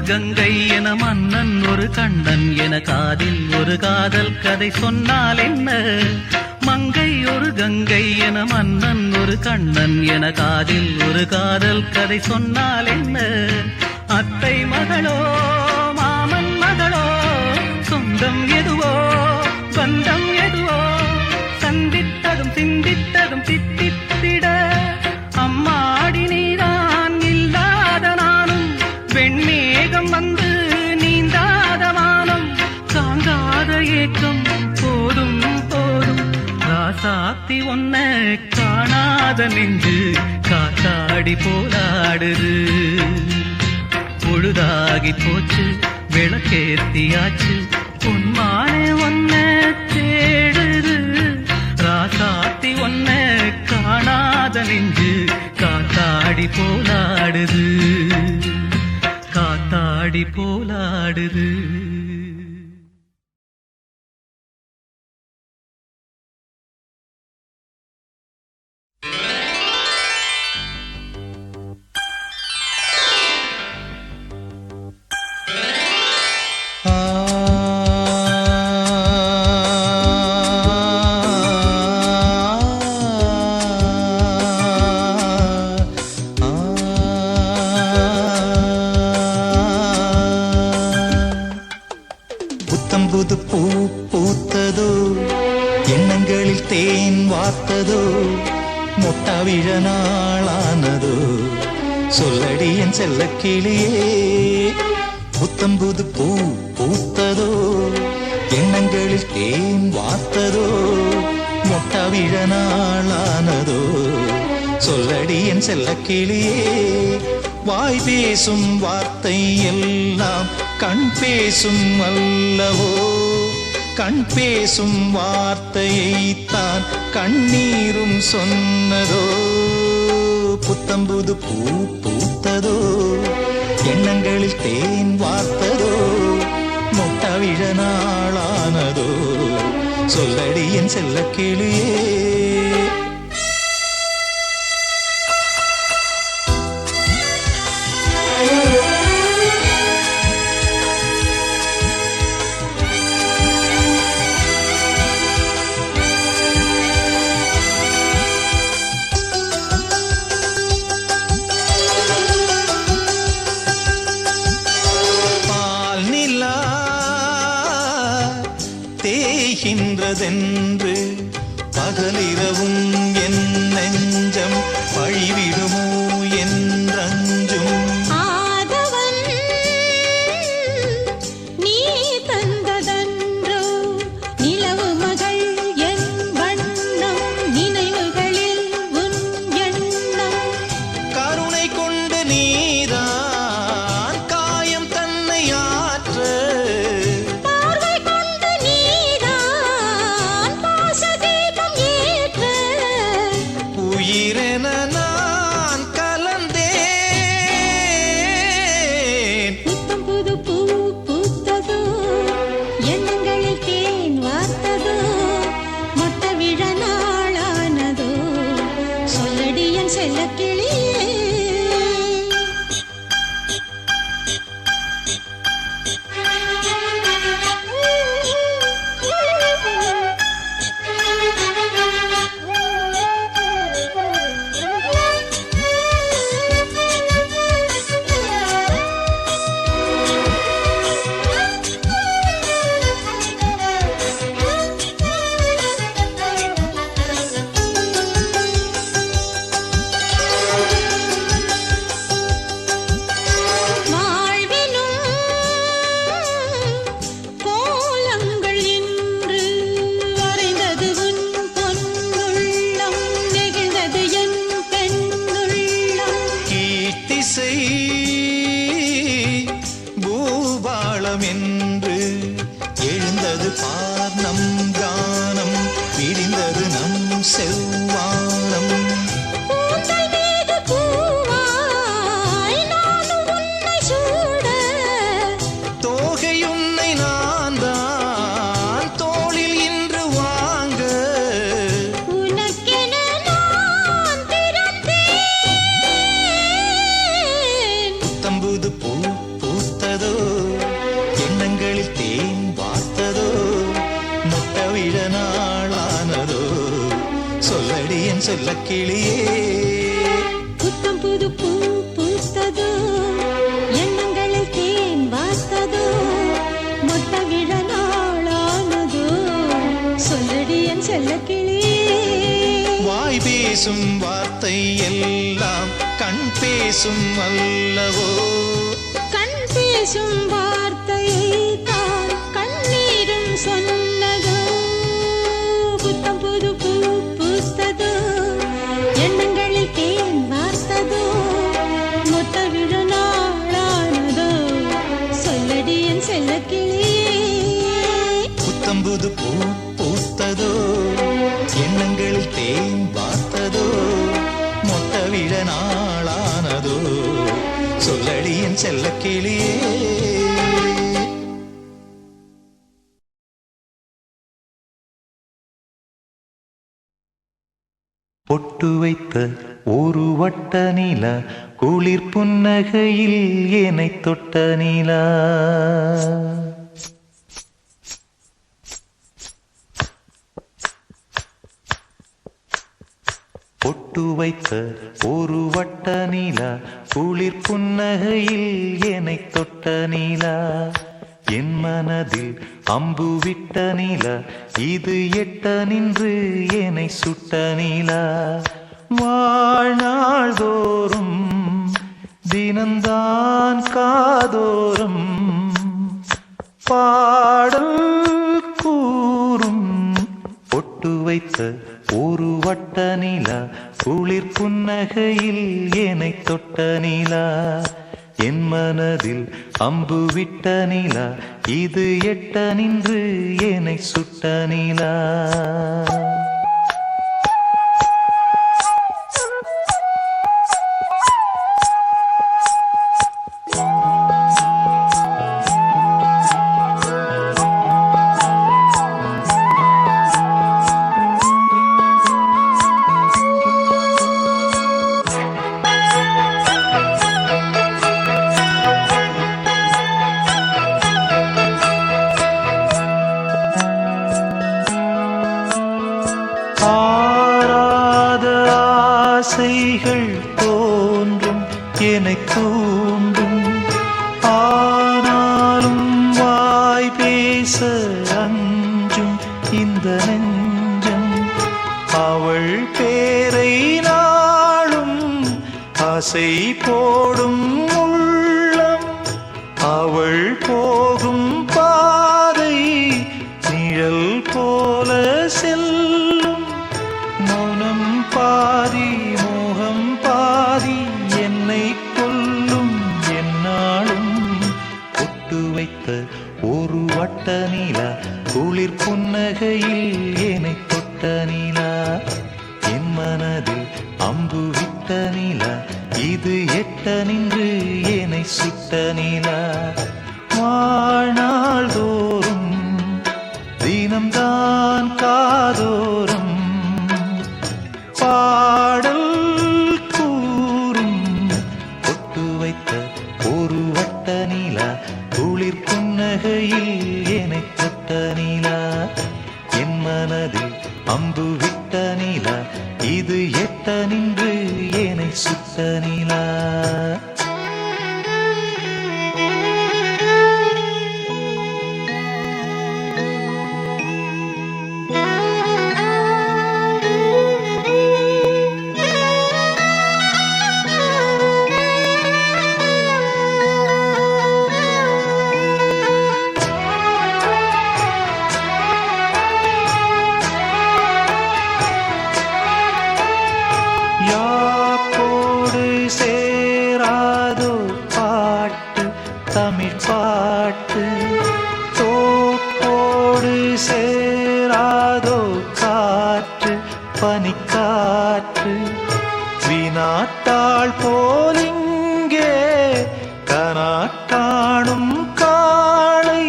கங்கை என மன்னன் ஒரு கண்ணன் என காதில் ஒரு காதல் கதை சொன்னால் என்ன மங்கை ஒரு கங்கை என மன்னன் ஒரு கண்ணன் என காதில் ஒரு காதல் கதை சொன்னால் என்ன அத்தை மகளோ மாமன் மகளோ சொந்தம் எதுவோ பந்தம் எதுவோ சந்தித்ததும் சிந்தித்ததும் தித்தித்திட அம்மாடி நீதான் இல்லாத நானும் வெண்மேகம் வந்து நீந்தாத வானம் தாங்காத ஏக்கம் போதும் போதும் ராசாத்தி ஒன்ன காணாத நெஞ்சு காத்தாடி போராடுது பொழுதாகி போச்சு விளக்கேத்தியாச்சு பொன்மானே ஒன்ன தேடுது ராசாத்தி ஒன்ன காணாத நெஞ்சு காத்தாடி போலாடுது காத்தாடி போலாடுது புது பூ பூத்ததோ எண்ணங்களில் தேன் வார்த்ததோ மொட்டாவிழ நாளானதோ சொல்லடி என் செல்ல கிளியே புத்தம்புது பூ பூத்ததோ எண்ணங்களில் தேன் வார்த்ததோ மொட்டவிழ நாளானதோ சொல்லடி என் செல்ல கிளியே வாய் பேசும் வார்த்தை எல்லாம் கண் பேசும் அல்லவோ கண் பேசும் வார்த்தையைத்தான் கண்ணீரும் சொன்னதோ புத்தம்புது பூ பூத்ததோ எண்ணங்களில் தேன் வார்த்ததோ மொட்டவிழ நாளானதோ சொல்லடி என் செல்ல கிளியே தேய்கின்றதென்று பகலிரவும் என் நெஞ்சம் பழிவிடுமோ என்றஞ்சும் ஆதவன் நீ தந்ததன்றோ நிலவு மகள் என் வண்ணம் நினைவுகளில் உன் எண்ணம் கருணை கொண்டு நீதான் காயம் தன்னை ஆற்ற பார்வை கொண்டு நீதான் பாசதீபம் ஏற்ற உயிரென நான் கலந்தேன் புத்தம் புது பூ பூத்ததோ எண்ணங்களில் தேன் வார்த்ததோ மொட்ட விழ நாளானதோ சொல்லடி என் செல்ல கிளியே வாழ்வினும் கோலங்கள் இன்று வரைந்தது உன் பொன்னுள்ளம் நெகிழ்ந்தது என் பெண்ணுள்ளம் கீர்த்திசை பூபாளம் என்று எழுந்தது பார் நம் கானம் விரிந்தது நம் செவ்வானம் பூக்கள் மீது பூவாய் நானும் உன்னை சூட தோகையுன்னை நான் தான் தோளில் இன்று வாங்க உனக்கென நான் பிறந்தேன் தம்புது பூ பூத்ததோ எண்ணங்களில் தேன் வார்த்ததோ மொட்டவிழ நாளானதோ சொல்லடி என் சொல்ல கிளியே புத்தம் புது பூ பூத்ததோ எண்ணங்களில் தேன் வார்த்ததோ மொட்ட விழ நாளானதோ சொல்லடி என் செல்ல கிளியே வாய் பேசும் வார்த்தை எல்லாம் கண் பேசும் அல்லவோ கண் பேசும் வார்த்தையை தான் கண்ணீரும் சொன்னதோ புத்தம் புது பூ பூத்ததோ எண்ணங்களில் தேன் வார்த்ததோ மொத்த விழ நாளானதோ சொல்லடி என் செல்ல கிளியே புத்தம்புது பூ பூத்ததோ எண்ணங்களில் தேன் பார்த்ததோ மொட்டவிழ நாளானதோ சொல்லடி என் செல்ல கிளியே பொட்டு வைத்த ஒரு வட்ட நிலா குளிர் புன்னகையில் என்னை தொட்ட நிலா பொட்டு வைத்த ஒரு வட்ட நிலா குளிர் புன்னகையில் என்னை தொட்ட நிலா என் மனதில் அம்பு விட்ட நிலா இது எட்ட நின்று என்னை சுட்ட நிலா வாழ்நாள் தோறும் தினந்தான் காதோரம் பாடல் கூறும் பொட்டு வைத்த ஒரு வட்ட நிலா குளிர் புன்னகையில் என்னை தொட்ட நிலா என் மனதில் அம்பு விட்ட நிலா இது எட்ட நின்று என்னை சுட்ட நிலா ஆராத ஆசைகள் தோன்றும் என்னை தூண்டும் ஆனாலும் வாய் பேச அஞ்சும் இந்த நெஞ்சம் அவள் பேரை நாளும் ஆசை போடும் உள்ளம் அவள் போகும் பாதை நிழல் போல செல்லும் மௌனம் பாதி மோகம் பாதி என்னை கொல்லும் என்னாலும் பொட்டு வைத்த ஒரு வட்ட நிலா குளிர் புன்னகையில் என்னை தொட்ட நிலா என் மனதில் அம்பு விட்ட நிலா இது எட்ட நின்று என்னை சுட்ட நிலா வாழ்நாள் தோறும் தினம்தான் காதோறும் பாடல் கூறும் பொட்டு வைத்த ஒரு வட்ட நிலா குளிர் புன்னகையில் என்னை தொட்ட நிலா என் மனதில் அம்பு விட்ட நிலா இது எட்ட நின்று என்னை சுட்ட நிலா யாக்கோடு சேராதோ பாட்டு தமிழ் பாட்டு தோப்போடு சேராதோ காற்று பனிக்காற்று வினாத்தாள் போலிங்கே கனாக்காணும் காளை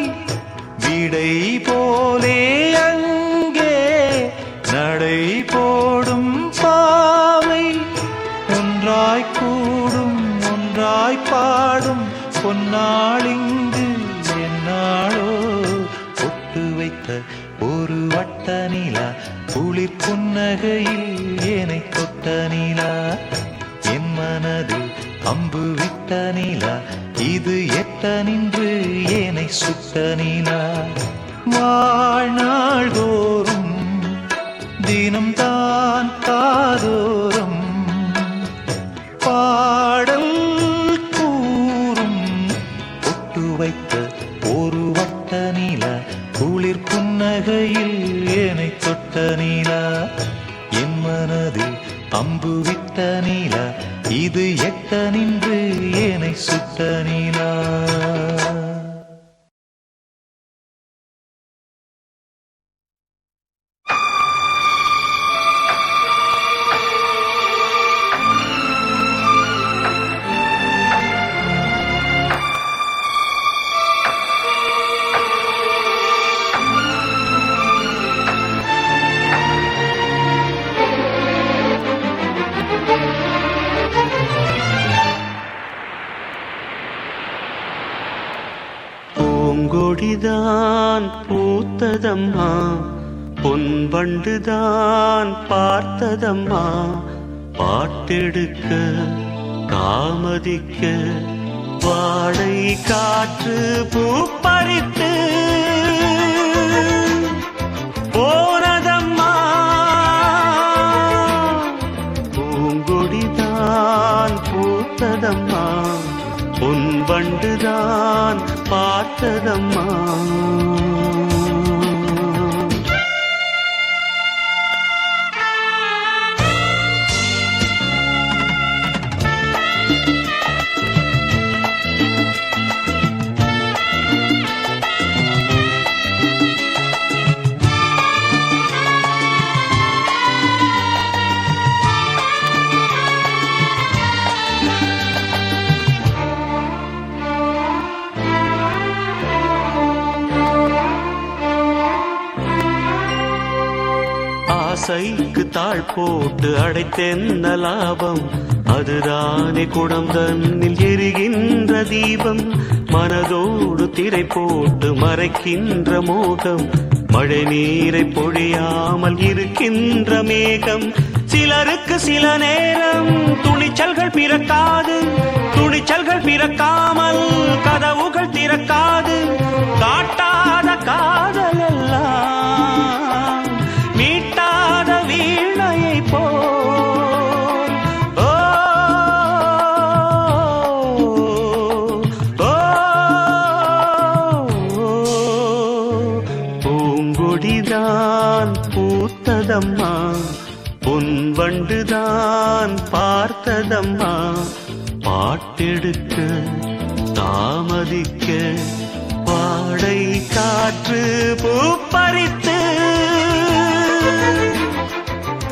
விடை போலே அங்கே நடை போடும் பாவை ஒன்றாய் கூடும் ஒன்றாய் பாடும் பொன்னாளிங்கு என்னாளோ பொட்டு வைத்த ஒரு வட்ட நிலா குளிர் புன்னகையில் என்னை தொட்ட நிலா என் மனதில் அம்பு விட்ட நிலா இது எட்ட நின்று என்னை சுட்ட நிலா வாழ்நாள் தோறும் தினம்தான் காதோறும் பாடல் கூறும் பொட்டு வைத்த ஒரு வட்ட நிலா குளிர் புன்னகையில் என்னை தொட்ட நிலா என் மனதில் அம்பு விட்ட நிலா இது எட்ட நின்று என்னை சுட்ட நிலா பூங்கொடிதான் பூத்ததம்மா பொன்வண்டுதான் பார்த்ததம்மா பாட்டெடுக்க தாமதிக்க வாடை காற்று பூப்பறித்து போனதம்மா பூங்கொடிதான் பூத்ததம்மா வண்டுதான் பார்த்ததம்மா. ஆசைக்கு தாழ் போட்டு அடைத்தென்ன லாபம், அதுதானே குடம் தன்னில் எரிகின்ற தீபம். மனதோடு திரை போட்டு மறைக்கின்ற மோகம், மழை நீரை பொழியாமல் இருக்கின்ற மேகம். சிலருக்கு சில நேரம் துணிச்சல்கள் பிறக்காது, துணிச்சல்கள் பிறக்காமல் கதவுகள் திறக்காது. காட்டாத காதல் எல்லாம் மீட்டாத வீணையை போல். ஓ பூங்கொடிதான் பூத்ததம்மா, பொன் வண்டுதான் பார்த்ததம்மா. பாட்டெடுக்க தாமதிக்க வாடை காற்று பூப்பறித்து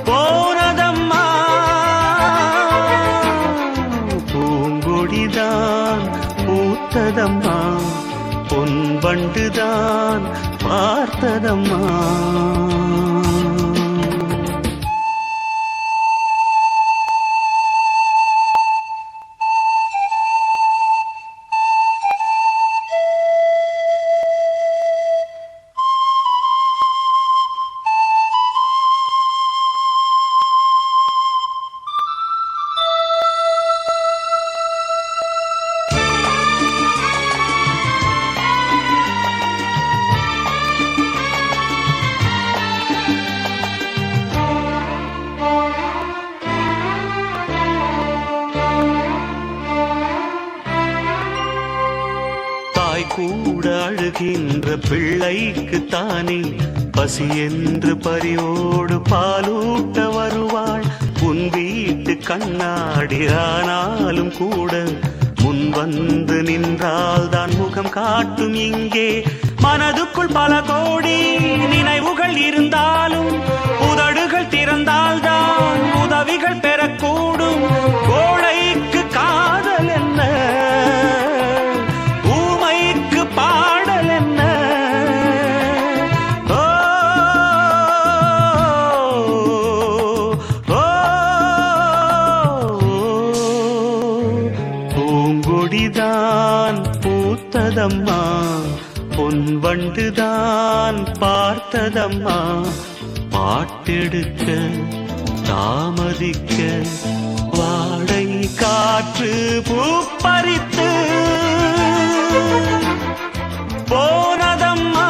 போனதம்மா. பூங்கொடிதான் பூத்ததம்மா, பொன் வண்டுதான் பார்த்ததம்மா. கூட அழுகின்ற பிள்ளைக்கு தானே பசி என்று பரியோடு பாலூட்ட வருவாள். உன் வீட்டு கண்ணாடி ஆனாலும் கூட முன் வந்து நின்றால் தான் முகம் காட்டும். இங்கே மனதுக்குள் பல கோடி நினைவுகள் இருந்தாலும் உதடுகள் திறந்தால்தான் உதவிகள் பெறக்கூடும். கோடைக்கு காதல் என்ன, ஊமைக்கு பாடல் என்ன. ஓ பூங்கொடிதான் பூத்ததம்மா, பொன் வண்டுதான் பார்த்ததம்மா. பாட்டெடுக்க தாமதிக்க வாடை காற்று பூப்பறித்து போனதம்மா.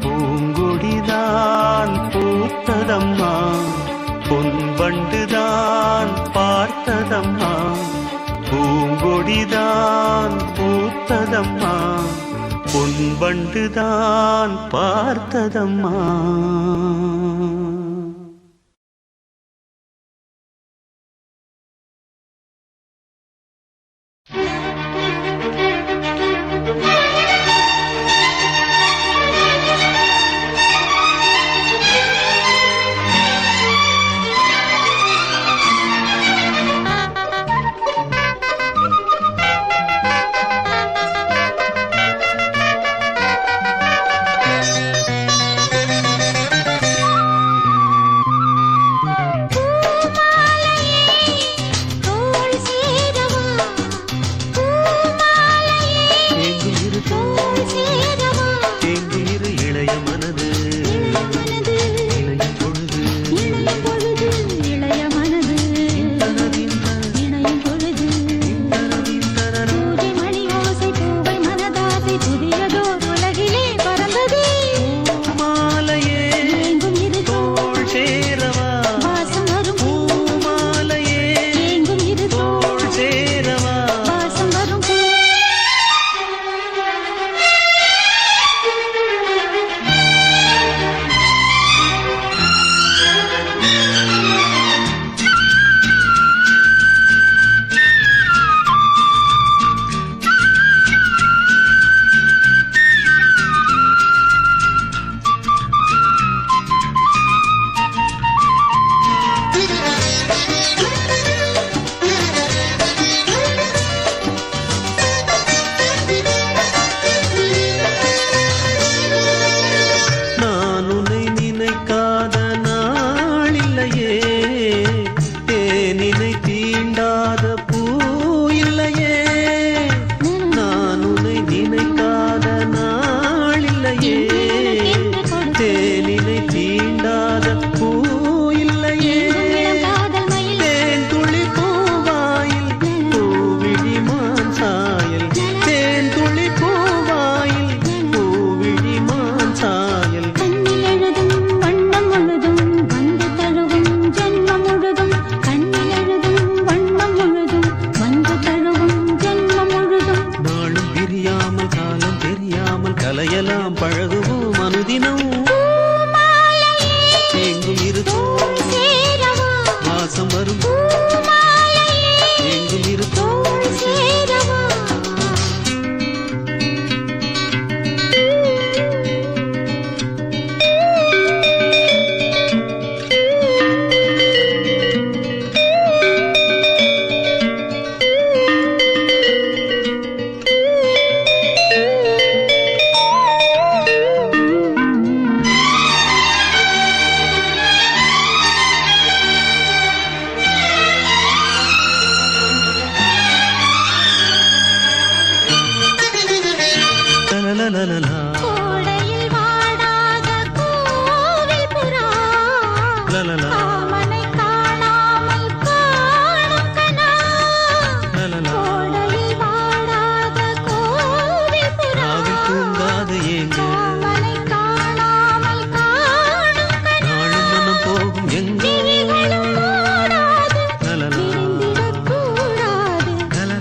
பூங்கொடிதான் பூத்ததம்மா, பொன் வண்டுதான் பார்த்ததம்மா. பூங்கொடிதான் பூத்ததம்மா, பொன் வண்டுதான் பார்த்ததம்மா. தீண்டாத பூ இல்லையே காதல் மயில் தேன் துளி பூவாயில் பூவிழி மான் சாயல் தேன் துளி பூவாயில் பூவிழி மான் சாயல் கண்ணில் எழுதும் வண்ணம் முழுதும் வந்து தழுவும் ஜென்மம் முழுதும் கண்ணில் எழுதும் வண்ணம் முழுதும் வந்து தழுவும் ஜென்மம் முழுதும் நாளும் பிரியாமல் காலம் தெரியாமல் கலையலாம் பழகுவோம் அனுதினம் எங்கும் இருக்கும் சேரவா வாசம் வரும் எங்கும் இருக்கும் சேரவா லலலலலா, கோடையில் வாடாத கோவில் புறா லலலா, காமனை காணாமல் காணும் கனா லலலா. கோடையில் வாடாத கோவில் புறா ராவில் தூங்காத ஏங்கு காமனை காணாமல் காணும் கனா நாளும் மனம் போகும் எங்கு விழிகளும் மூடாது லலலா, விடிந்திடக்கூடாது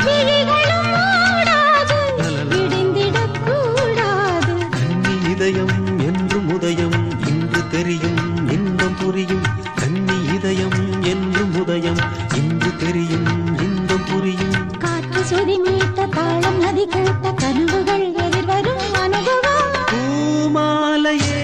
விழிகளும் மூடாது விடிந்திடக்கூடாது கன்னி இதயம் என்றும் உதயம் இன்று தெரியும் இன்பம் புரியும் கன்னி இதயம் என்றும் உதயம் இன்று தெரியும் இன்பம் புரியும் காற்று சுதி மீட்ட தாளம் நதி கூட்ட கனவுகள் எதிர்வரும் அனுபவம் பூமாலையே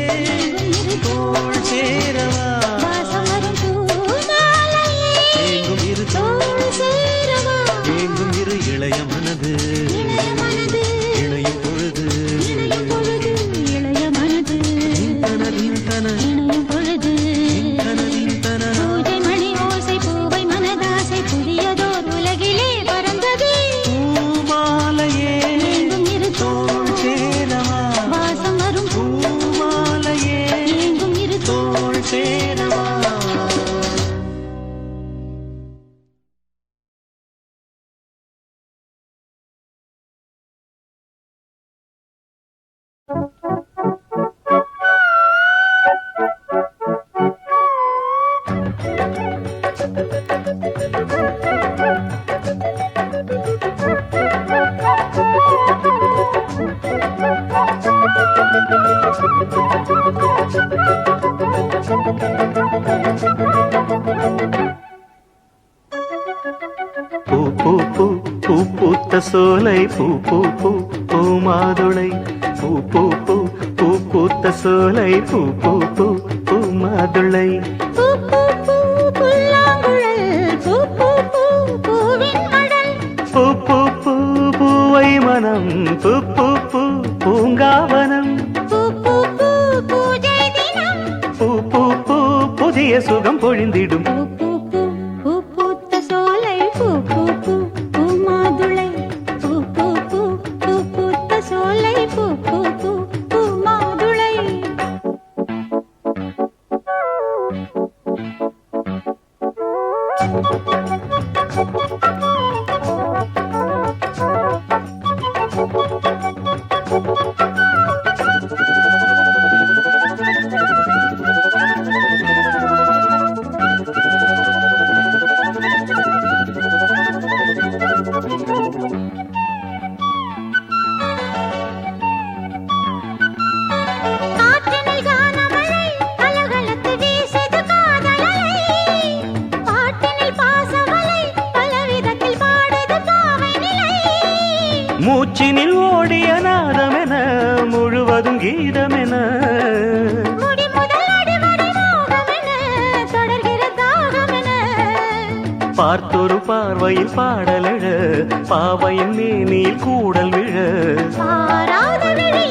தோள் சேரவா வாசம் வரும் பூமாலையே எங்கும் இருக்கும் தோள் சேரவா எங்கும் இரு இளைய மனது இளைய மனது இணையும் பொழுது இணையும் பொழுது இளைய மனது தனதின் தன இணையும் பொழுது தனதின் தன பூஜை மணி ஓசை பூவை மனதாசை புதியதோர் உலகிலே பறந்தது பூமாலையே எங்கும் இருக்கும் தோள் சேரவா வாசம் வரும் பூமாலையே எங்கும் இருக்கும் தோள் சேரவா பூ பூ பூ பூ பூத்த சோலை பூ பூ பூ பூ மாதுளை பூ பூ பூ பூ பூத்த சோலை பூ பூ பூ பூ மாதுளை பூ பூ பூ புல்லாங்குழல் பூ பூ பூ பூவின் மடல் பூ பூ பூ பூவை மனம் பூ பூ பூ பூங்காவனம் பூ பூ பூ பூஜை தினம் பூ பூ பூ புதிய சுகம் பொழிந்திடும் பூ பூ பூ பூ பூத்த சோலை பூ பூ பூ பூ மாதுளை பூ பூ பூ பூ பூத்த சோலை பூ பூ பூ பூ மாதுளை காற்றினில் கானமழை கலகலத்து வீசுது காதலலை பாட்டினில் பாசமலை பலவிதத்தில் பாடுது பாவை நிலை மூச்சினில் ஓடிய நாதமென முழுவதும் கீதமென முடி முதல் அடிவரை மோகமென தொடர்கிற தாகமென பார்த்தொரு பார்வையில் பாடலெழ பாவையின் மேனியில் கூடல் விழ பாராத விழி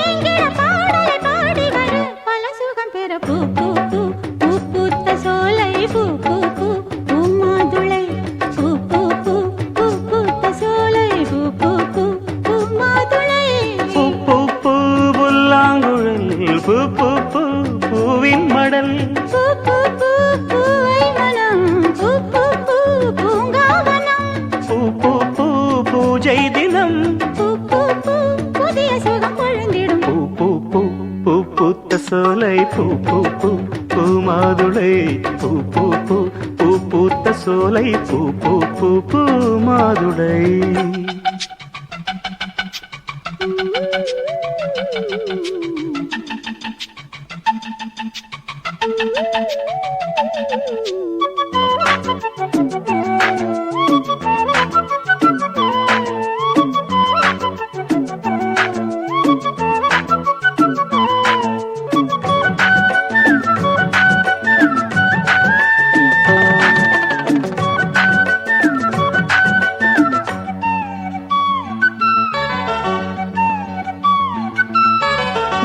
ஏங்கிட பாடலை பாடி வர பல சுகம் பெற பூ பூ பூ பூ பூத்த சோலை பூ பூ பூ பூ மாதுளை பூ பூ பூ பூ பூத்த சோலை பூ பூ பூ பூ மாதுளை பூ பூ பூ புல்லாங்குழல் பூ பூ பூ பூ மடல் பூ பூ பூ பூவை மனம் பூ பூ பூ பூங்காவனம் பூ பூ பூ பூஜை தினம் பூ பூ பூ புதிய சுகம் பொழுந்திடும் பூ பூ பூ பூ பூத்த சோலை பூ பூ பூ பூ மாதுளை பூ பூ பூ பூ பூத்த சோலை பூ பூ பூ பூ மாதுளை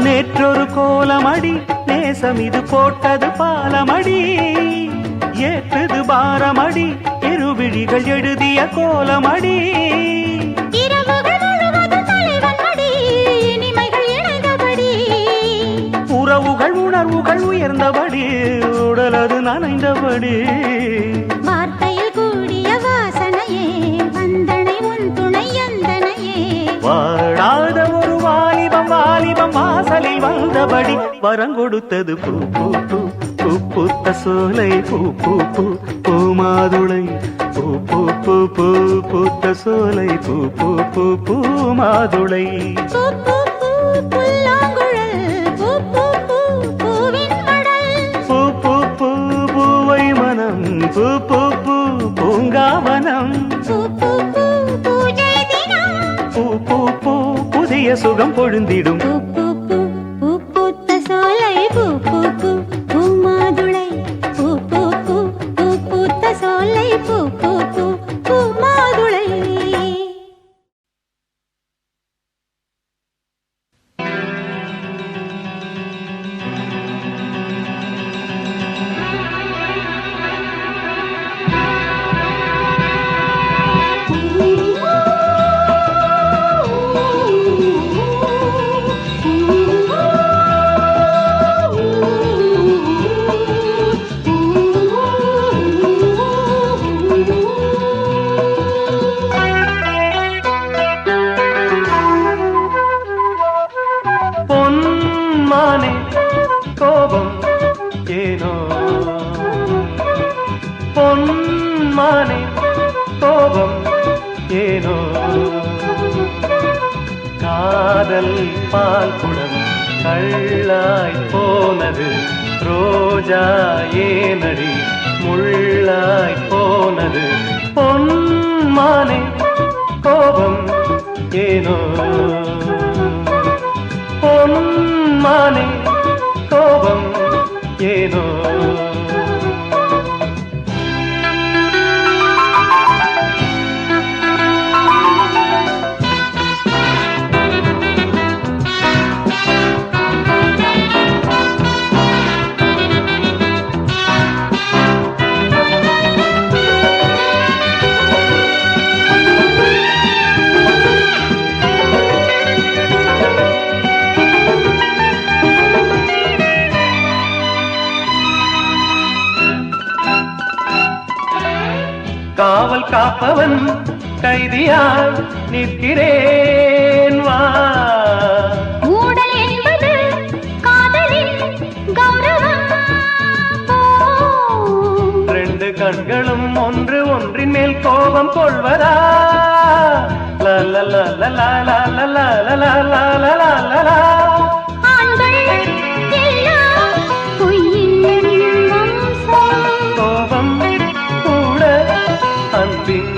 நேற்றொரு கோலமடி நேசம் இது போட்டது பாலமடி ஏற்றது பாரமடி இருவிழிகள் எழுதிய கோலமடி இரவுகள் முழுவதும் தலைவன் மடி இனிமைகள் இணைந்தபடி உறவுகள் உணர்வுகள் உயர்ந்தபடி உடலது நனைந்தபடி வார்த்தையில் கூடிய வாசனையே வந்தனை உன் துணை எந்தனையே வாழாத ஒரு வாலிபம் வாலிபம் வாசலில் வந்தபடி வரங்கொடுத்தது பூ பூ பூ பூ பூத்த சோலை பூ பூ பூ பூ மாதுளை பூ பூ பூ பூ பூத்த சோலை பூ பூ பூ பூ மாதுளை பூ பூ பூ புல்லாங்குழல் பூ பூ பூ பூவின் மடல் பூ பூ பூ பூவை மனம் பூ பூ பூ பூங்காவனம் பூ பூ பூ பூஜை தினம் பூ பூ பூ புதிய சுகம் பொழுந்திடும் பூ பூ பூ பூ பூத்த சோலை பூ பூ பூ பூ மாதுளை பூ பூ பூ பூ பூத்த சோலை பூ பூ பூ பூ மாதுளை பொன்மானே கோபம் ஏனோ பொன்மானே கோபம் ஏனோ காதல் பால் குடம் கள்ளாய் போனது ரோஜா ஏனடி முள்ளாய் போனது பொன்மானே கோபம் ஏனோ பொன்மானே கோபம் ஏனோ காவல் காப்பவன் கைதியாய் நிற்கிறேன் வா ஊடல் என்பது காதலின் கௌரவம் ரெண்டு கண்களும் ஒன்று ஒன்றின் மேல் கோபம் கொள்வதா ஆண்கள் எல்லாம் பொய்யின் வம்சம் கோபம் கூட அன்பின்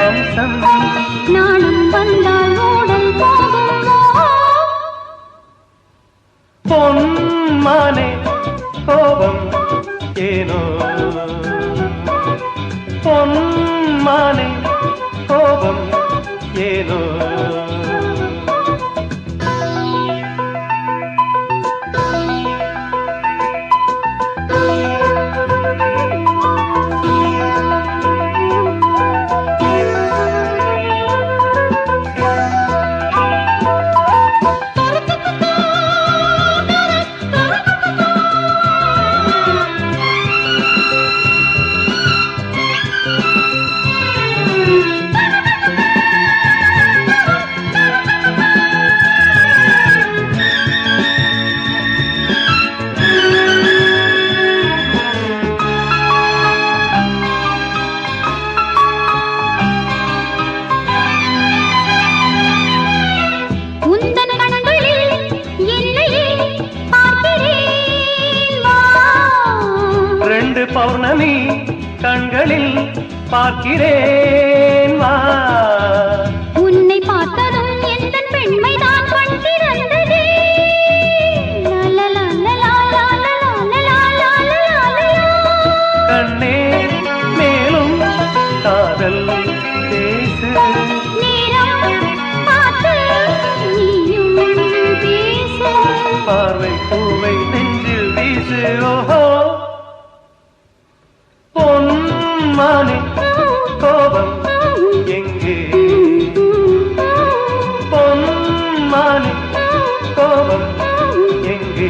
அம்சம் நானும் வந்தால் ஊடல் போகுமோ பொன்மானே கோபம் ஏனோ பொன்மானே கோபம் ஏனோ 2 பௌர்ணமி கண்களில் பார்க்கிறேன் வா. உன்னை பார்த்ததும் எந்த பெண்மைதான் கண் திறந்ததே. கண்ணே மேலும் காதல் பேசு. பார்வை பூவை நெஞ்சில் வீசு. ஓஹோ பொன்மானே கோபம் எங்கே? பொன்மானே கோபம் எங்கே?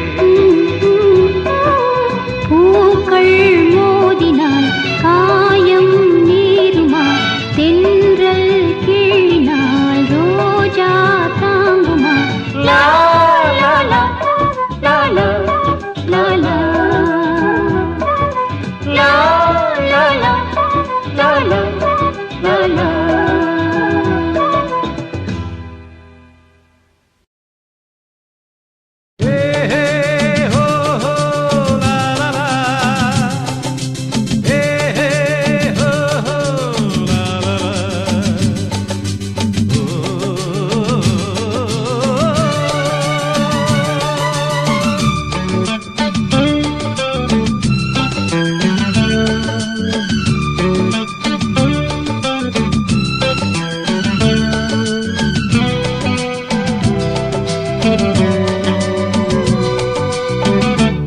பூக்கள் மோதினால் காயம் நேருமா? தென்றல் கிழினால் ரோஜா தாங்குமா? லா லா லா லா லா லா லா லா லா லா லா லா லா.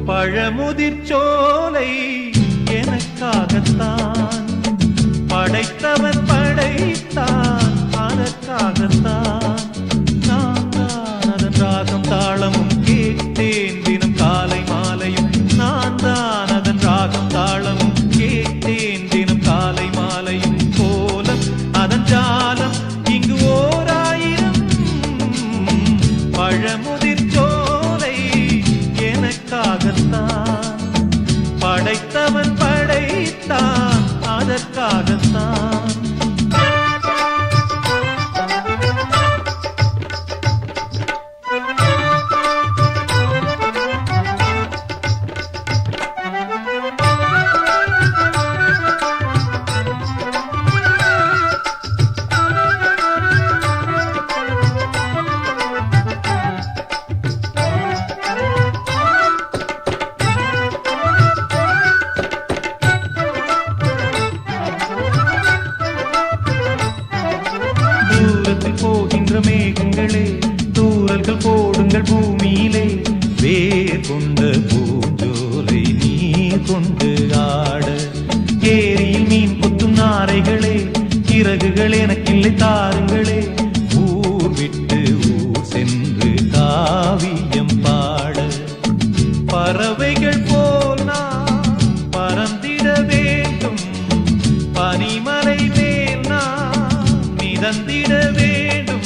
பழமுதிர்ச்சோலை எனக்காகத்தான் படைத்தவன் படைத்தான், அதற்காகத்தான் நான் தான் அதன் ராகம் தாளமும் கேட்டேன் தினம் காலை மாலையும். நான் தான் அதன் ராகம் தாளமும் கேட்டேன் தினம் காலை மாலையும். கோலம் அதன் ஜாலம் இங்கு ஓர் 1000. பழமுதிர்ச்சோலை எனக்காகத்தான் படைத்தவன் படைத்தான், அதற்காகத்தான். தூரத்தில் போகின்ற மேகங்களே, தூரல்கள் போடுங்கள் பூமியிலே. வேர் கொண்ட பூஞ்சோலை நீர் கொண்டு ஆட. ஏரியில் மீன் கொத்தும் நாரைகளே, இறகுகள் எனக்கில்லை தாருங்களே. ஊர் விட்டு ஊர் சென்று காவியம் பாட. பறவைகள் போல் நான் பறந்திட வேண்டும், பனிமலை மேல் நான் மிதந்திட வேண்டும்.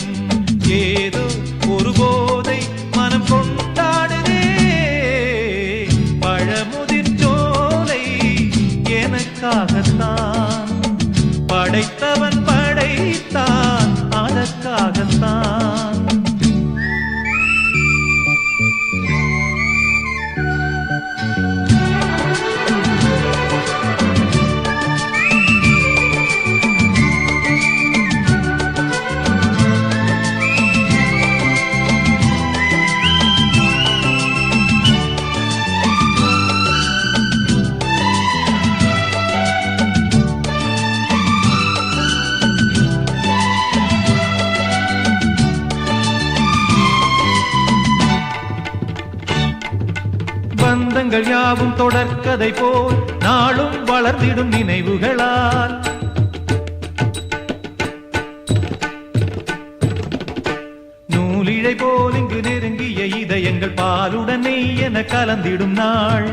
ஏதோ ஒரு போதை மனம் கொண்டாடுதே. பழமுதிர்ச்சோலை எனக்காகத்தான் படைத்தவன் படைத்தான், அதற்காகத்தான். பந்தங்கள் யாவும் தொடர்கதை போல் நாளும் வளர்ந்திடும் நினைவுகளால். நூலிழை போல் இங்கு நெருங்கிய இதயங்கள் பாலுடனே என கலந்திடும் நாள்.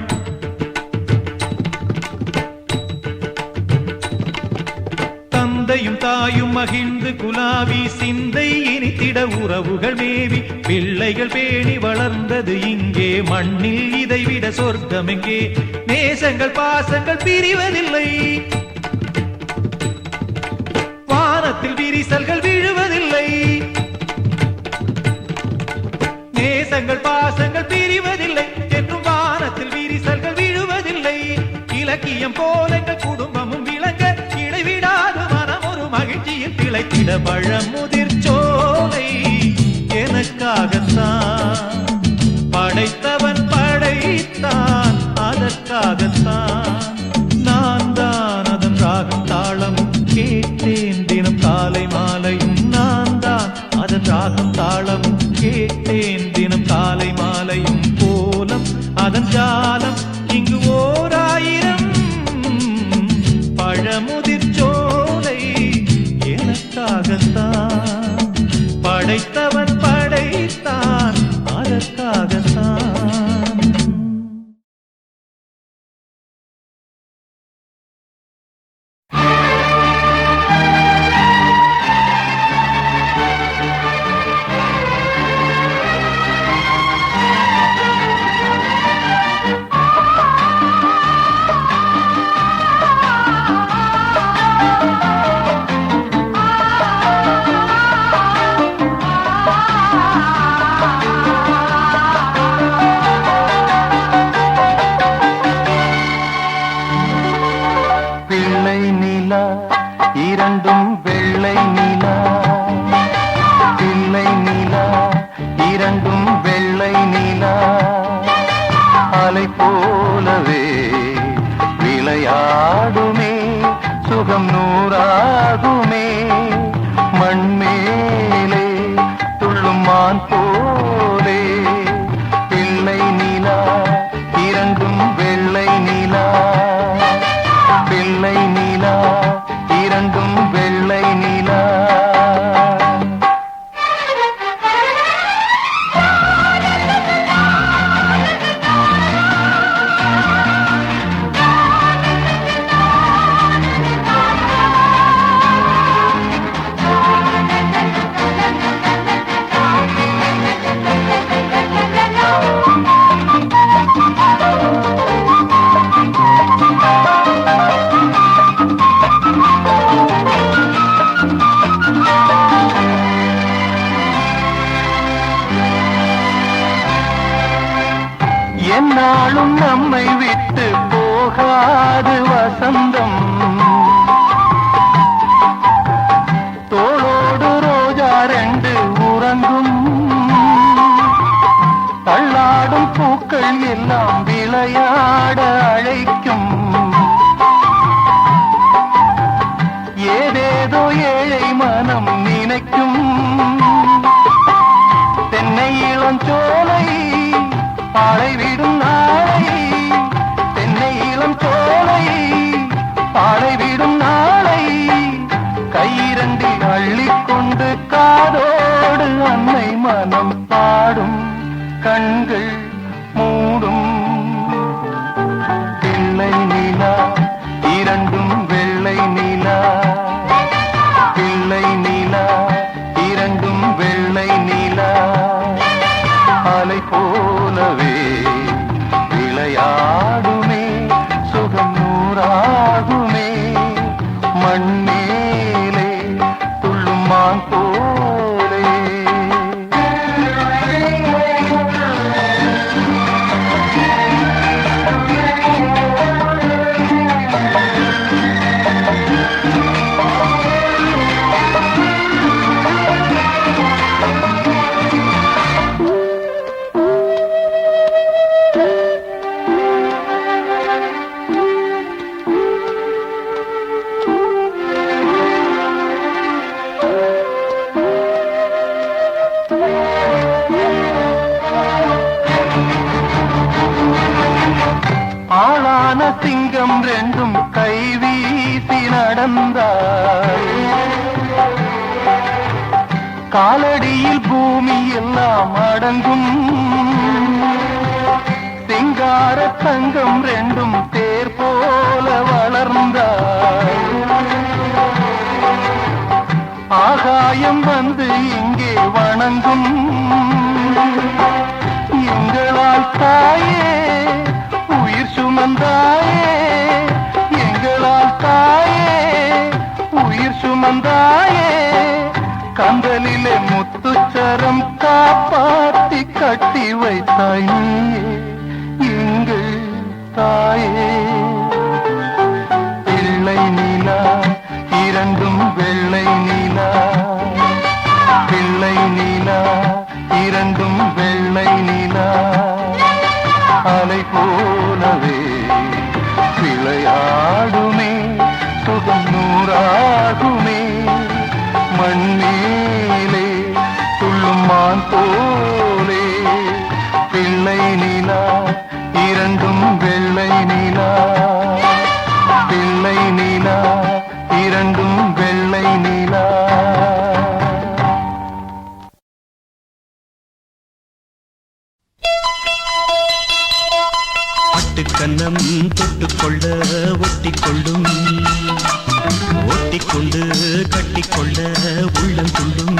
தந்தையும் தாயும் மகிழ்ந்து குலாவி சிந்தை இனித்திட உறவுகள் மேவி. பிள்ளைகள் பேணி வளர்ந்தது இங்கே, மண்ணில் இதைவிட சொர்க்கம் எங்கே? நேசங்கள் பாசங்கள் பிரிவதில்லை, வானத்தில் விரிசல்கள் விழுவதில்லை. நேசங்கள் பாசங்கள் பிரிவதில்லை என்றும் வானத்தில் விரிசல்கள் விழுவதில்லை. இலை இலக்கியம் போல எங்கள் குடும்பமும் விளங்க இடைவிடாது மனம் ஒரு மகிழ்ச்சியில் திளைத்திட பழமுதிர் சோலை எனக்காகத்தான் படைத்தவன் படைத்தான் அதற்காகத்தான் நான் தான் அதன் ராகம் தாளமும் கேட்டேன் தினம் காலை மாலையும் நான் தான் அதன் ராகம் தாளமும் கேட்டேன் தினம் காலை மாலையும் போலம் அதன் ஜாலம் இங்கு ஓராயிரம் பழமுதிர் சோலை எனக்காகத்தான் படைத்தவன் படைத்தான் அதற்காகத்தான் இரண்டும் வெள்ளை நிலா பிள்ளை நிலா இரண்டும் வெள்ளை நிலா அலை போலவே விளையாடுமே சுகம் நூறாகுமே மண்மேலே துள்ளும் மான் போலே பிள்ளை நிலா இரண்டும் வெள்ளை நிலா பிள்ளை நிலா இரண்டும் வெள்ளை நிலா என்னாலும் நம்மை விட்டு போகாது வசந்தம் தோளோடு ரோஜா ரெண்டு உறங்கும் தள்ளாடும் பூக்கள் எல்லாம் விளையாட அழைக்கும் ஏதேதோ ஏழை மனம் நினைக்கும் தென்னை இளஞ்சோலை பாலை விடும் நாளை தென்னை இளம் சோலை பாலை விடும் நாளை கையிரண்டில் அள்ளிக்கொண்டு காதோடு அன்னை மனம் பாடும் கண்கள் மூடும் பிள்ளை நிலா இரண்டும் வெள்ளை நிலா பிள்ளை நிலா இரண்டும் வெள்ளை நிலா அலை போலவே விளையாடுமே சுகம் நூறாகுமே மண்மேலே துள்ளும் மான் போலே ஆளான சிங்கம் ரெண்டும் கைவீசி நடந்தார் காலடியில் பூமி எல்லாம் அடங்கும் சிங்கார தங்கம் ரெண்டும் தேர் போல வளர்ந்தார் ஆகாயம் வந்து இங்கே வணங்கும் எங்களால் தாயே உயிர் சுமந்தாயே எங்களால் தாயே உயிர் சுமந்தாயே கந்தலிலே முத்துச்சரம் காப்பாத்தி கட்டி வைத்தாய் நீயே எங்கள் தாயே தொட்டுக்கொள்ள ஒட்டிக்கொள்ளும் ஒட்டிக்கொண்டு கட்டிக்கொள்ள உள்ளம் துள்ளும்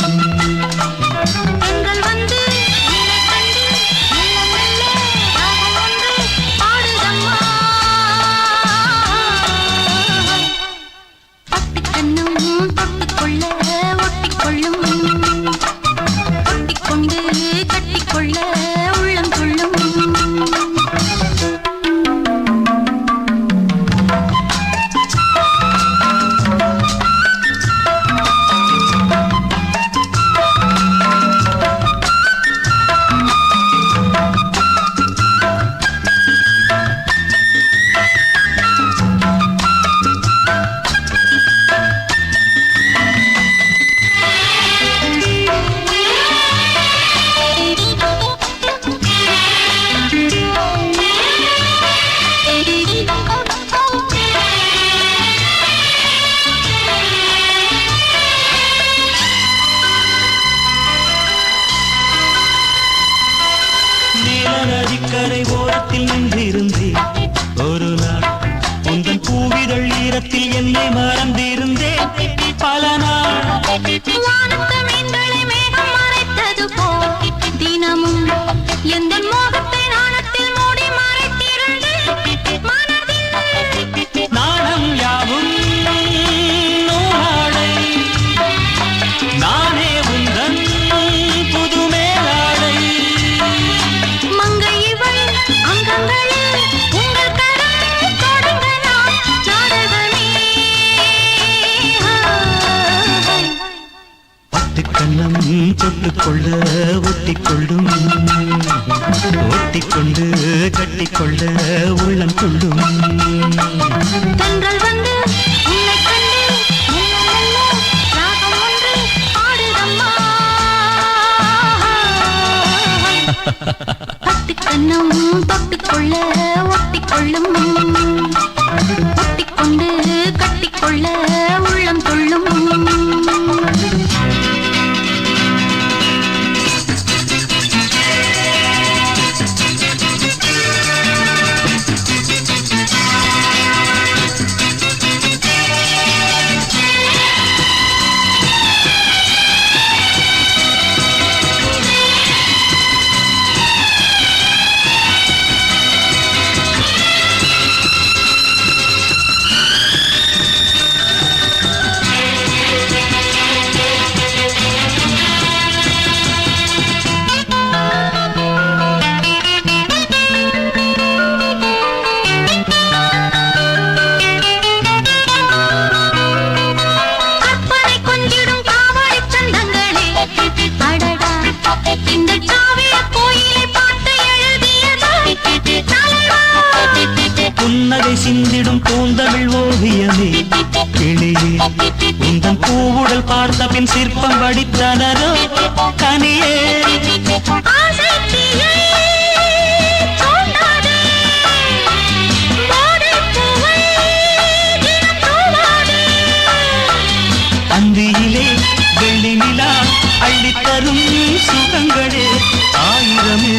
பெண்கள் வந்து உன்னை கண்டு மெல்ல மெல்ல ராகம் ஒன்று பாடுதம்மா. பட்டுக் கண்ணும் தொட்டுக்கொள்ள ஒட்டிக்கொள்ளும் ஒட்டிக்கொண்டு கட்டிக்கொள்ள உள்ளம் துள்ளும். நதிக்கரை ஓரத்தில் நின்றிருந்தேன் ஒரு நாள் உந்தன் பூவிதழ் ஈரத்தில் என்னை மறந்திருந்தேன் பல நாள். வானத்து மீன்களை மேகம் மறைத்தது போல் தினமும் எந்தன் மோகத்தை நாணத்தில் மூடி மறைத்திருந்து மனதில் நாணம் யாவும் நூலாடை நானே உந்தன் புது மேலாடை மங்கை இவள் அங்கங்களில் உங்கள் கரம் தொடங்க நான் நாடகமே. பட்டுக் கண்ணம் தொட்டுக்கொள்ள ஒட்டிக்கொள்ளும் ஒட்டிக்கொண்டு கட்டிக்கொள்ள உள்ளம் துள்ளும் தென்றல் வந்து உன்னை கண்டு மெல்ல மெல்ல ராகம் ஒன்று பாடுதம்மா. பட்டுக் கண்ணும் தொட்டுக்கொள்ள ஒட்டிக்கொள்ளும் ஒட்டிக்கொண்டு கட்டிக்கொள்ள உள்ளம் துள்ளும். கற்பனை கொஞ்சிடும் காவடி சந்தங்களே அடடா இந்த காவிய கோயிலை பார்த்து எழுதியதாய் தலைவா. புன்னகை சிந்திடும் பூந்தமிழ் ஓவியமே கிளியே உந்தன் பூவுடல் பார்த்த பின் சிற்பம் வடித்தனரோ கனியே ஆசை தீயை தூண்டாதே, போதைப் பூவை தினம் தூவாதே. அந்தியிலே வெள்ளி நிலா அள்ளித்தரும் சுகங்களே ஆயிரமே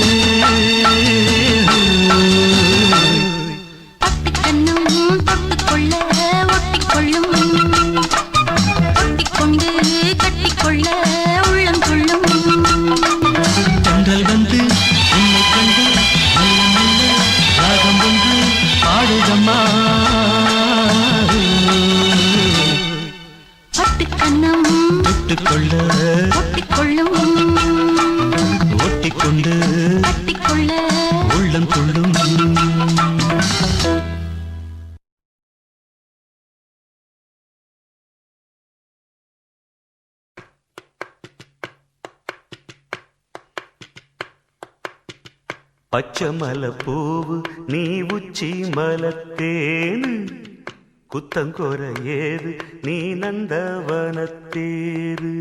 பட்டுக் கண்ணும் தொட்டுக்கொள்ள ஒட்டிக்கொள்ளும் ஒட்டிக்கொண்டு கட்டிக்கொள்ள உள்ளம் துள்ளும். தென்றல் வந்து உன்னை கண்டு மெல்ல மெல்ல ராகம் ஒன்று பாடுதம்மா பட்டுக் கண்ணும் தொட்டுக்கொள்ள ஒட்டிக்கொள்ளும் ஒட்டிக்கொண்டு கட்டிக்கொள்ள உள்ளம் துள்ளும் பச்சை மலை பூவு நீ உச்சி மலத்தேனு குத்தங்கொர ஏது நீ நந்தவனத்தேரு.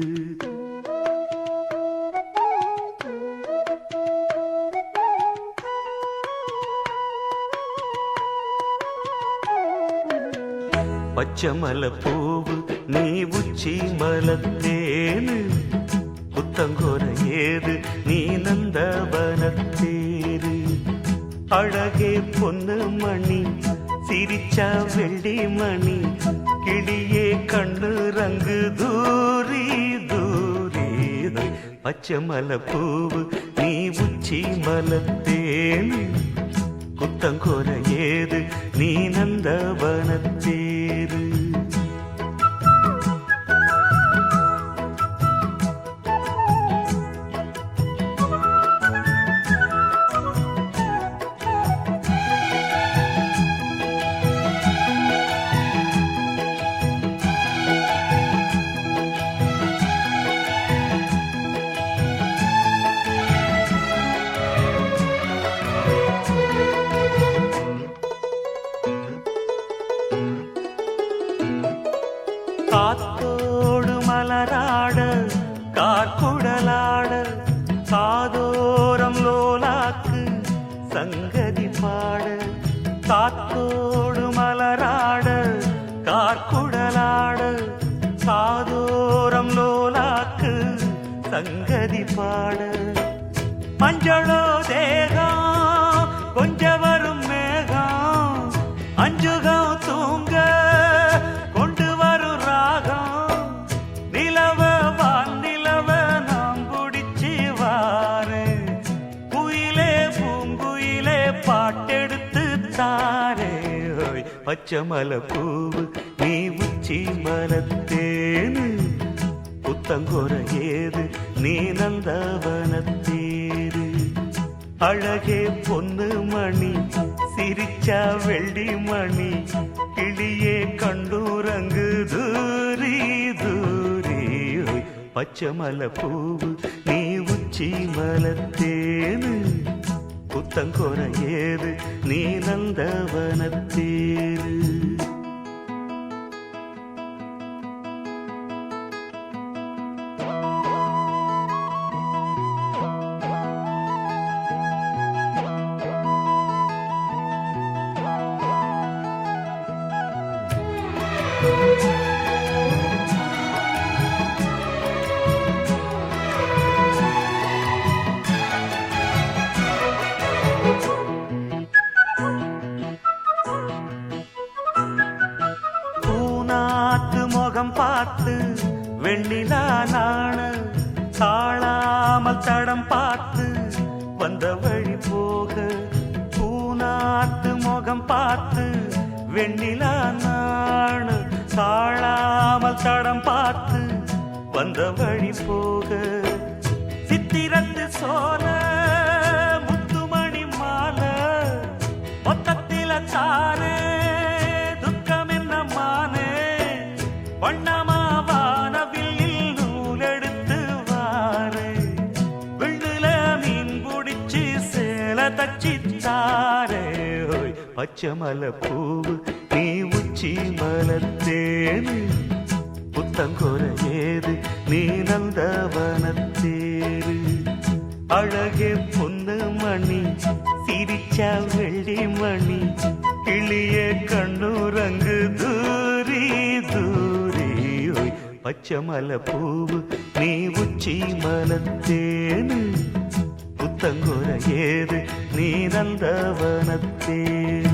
பச்சை மலை பூவு நீ உச்சி மலத்தேனு குத்தங்கொர ஏது நீ நந்தவனத்தேரு. அழகே பொண்ணு மணி சிரிச்சா வெள்ளி மணி கிளியே கண்ணு ரங்கு தூரி தூரி பச்சை மலை பூவு நீ உச்சி மலத்தேனு குத்தங்கோர ஏது நீ நந்தவனத்தேரு காத்தோடு மலராட கார்குடலாட காதோரம் லோலாக்கு சங்கதி பாட காத்தோடு மலராட கார்குடலாட காதோரம் லோலாக்கு சங்கதி பாட மஞ்சளோ தேகம் கொஞ்ச வரும் மேகம் அஞ்சுகம் தூங்க பாட்டெடுத்து தாரே பச்சை மலை பூவு நீ உச்சி மலத்தேனு புத்தங்கோர ஏது நீ நந்தவனத்தேரு அழகே பொண்ணு மணி சிரிச்சா வெள்ளி மணி கிளியே கண்டூரங்கு தூரி தூரி பச்சை மலை பூவு நீ உச்சி மலத்தேனு புத்தங்கோர ஏது நீ நந்தவனத்தேரு முகம் பார்த்து வெண்ணிலா நாண தாழாமல் தடம் பார்த்து வந்த வழி போக பூநாத்து முகம் பார்த்து வெண்ணிலா நாண தாழாமல் தடம் பார்த்து வந்த வழி போக சித்திரத்து சோல முத்துமணி மாலை மொத்தத்தில தாரே வண்ணமாவானவில் நூலெடுத்து வாரு வெள்ளுல மீன் பிடிச்சி சேல தச்சித்தாரே பச்சை மலை பூவு நீ உச்சி மலத்தேனு புத்தங்கோர ஏது நீ நந்தவனத்தேரு அழகே பொண்ணு மணி சிரிச்சா வெள்ளி மணி கிளியே கண்ணூரங்கு தூரி தூரி பச்சை மலை பூவு நீ உச்சி மலத்தேனு புத்தங்கோர ஏது நீ நந்தவனத்தேரு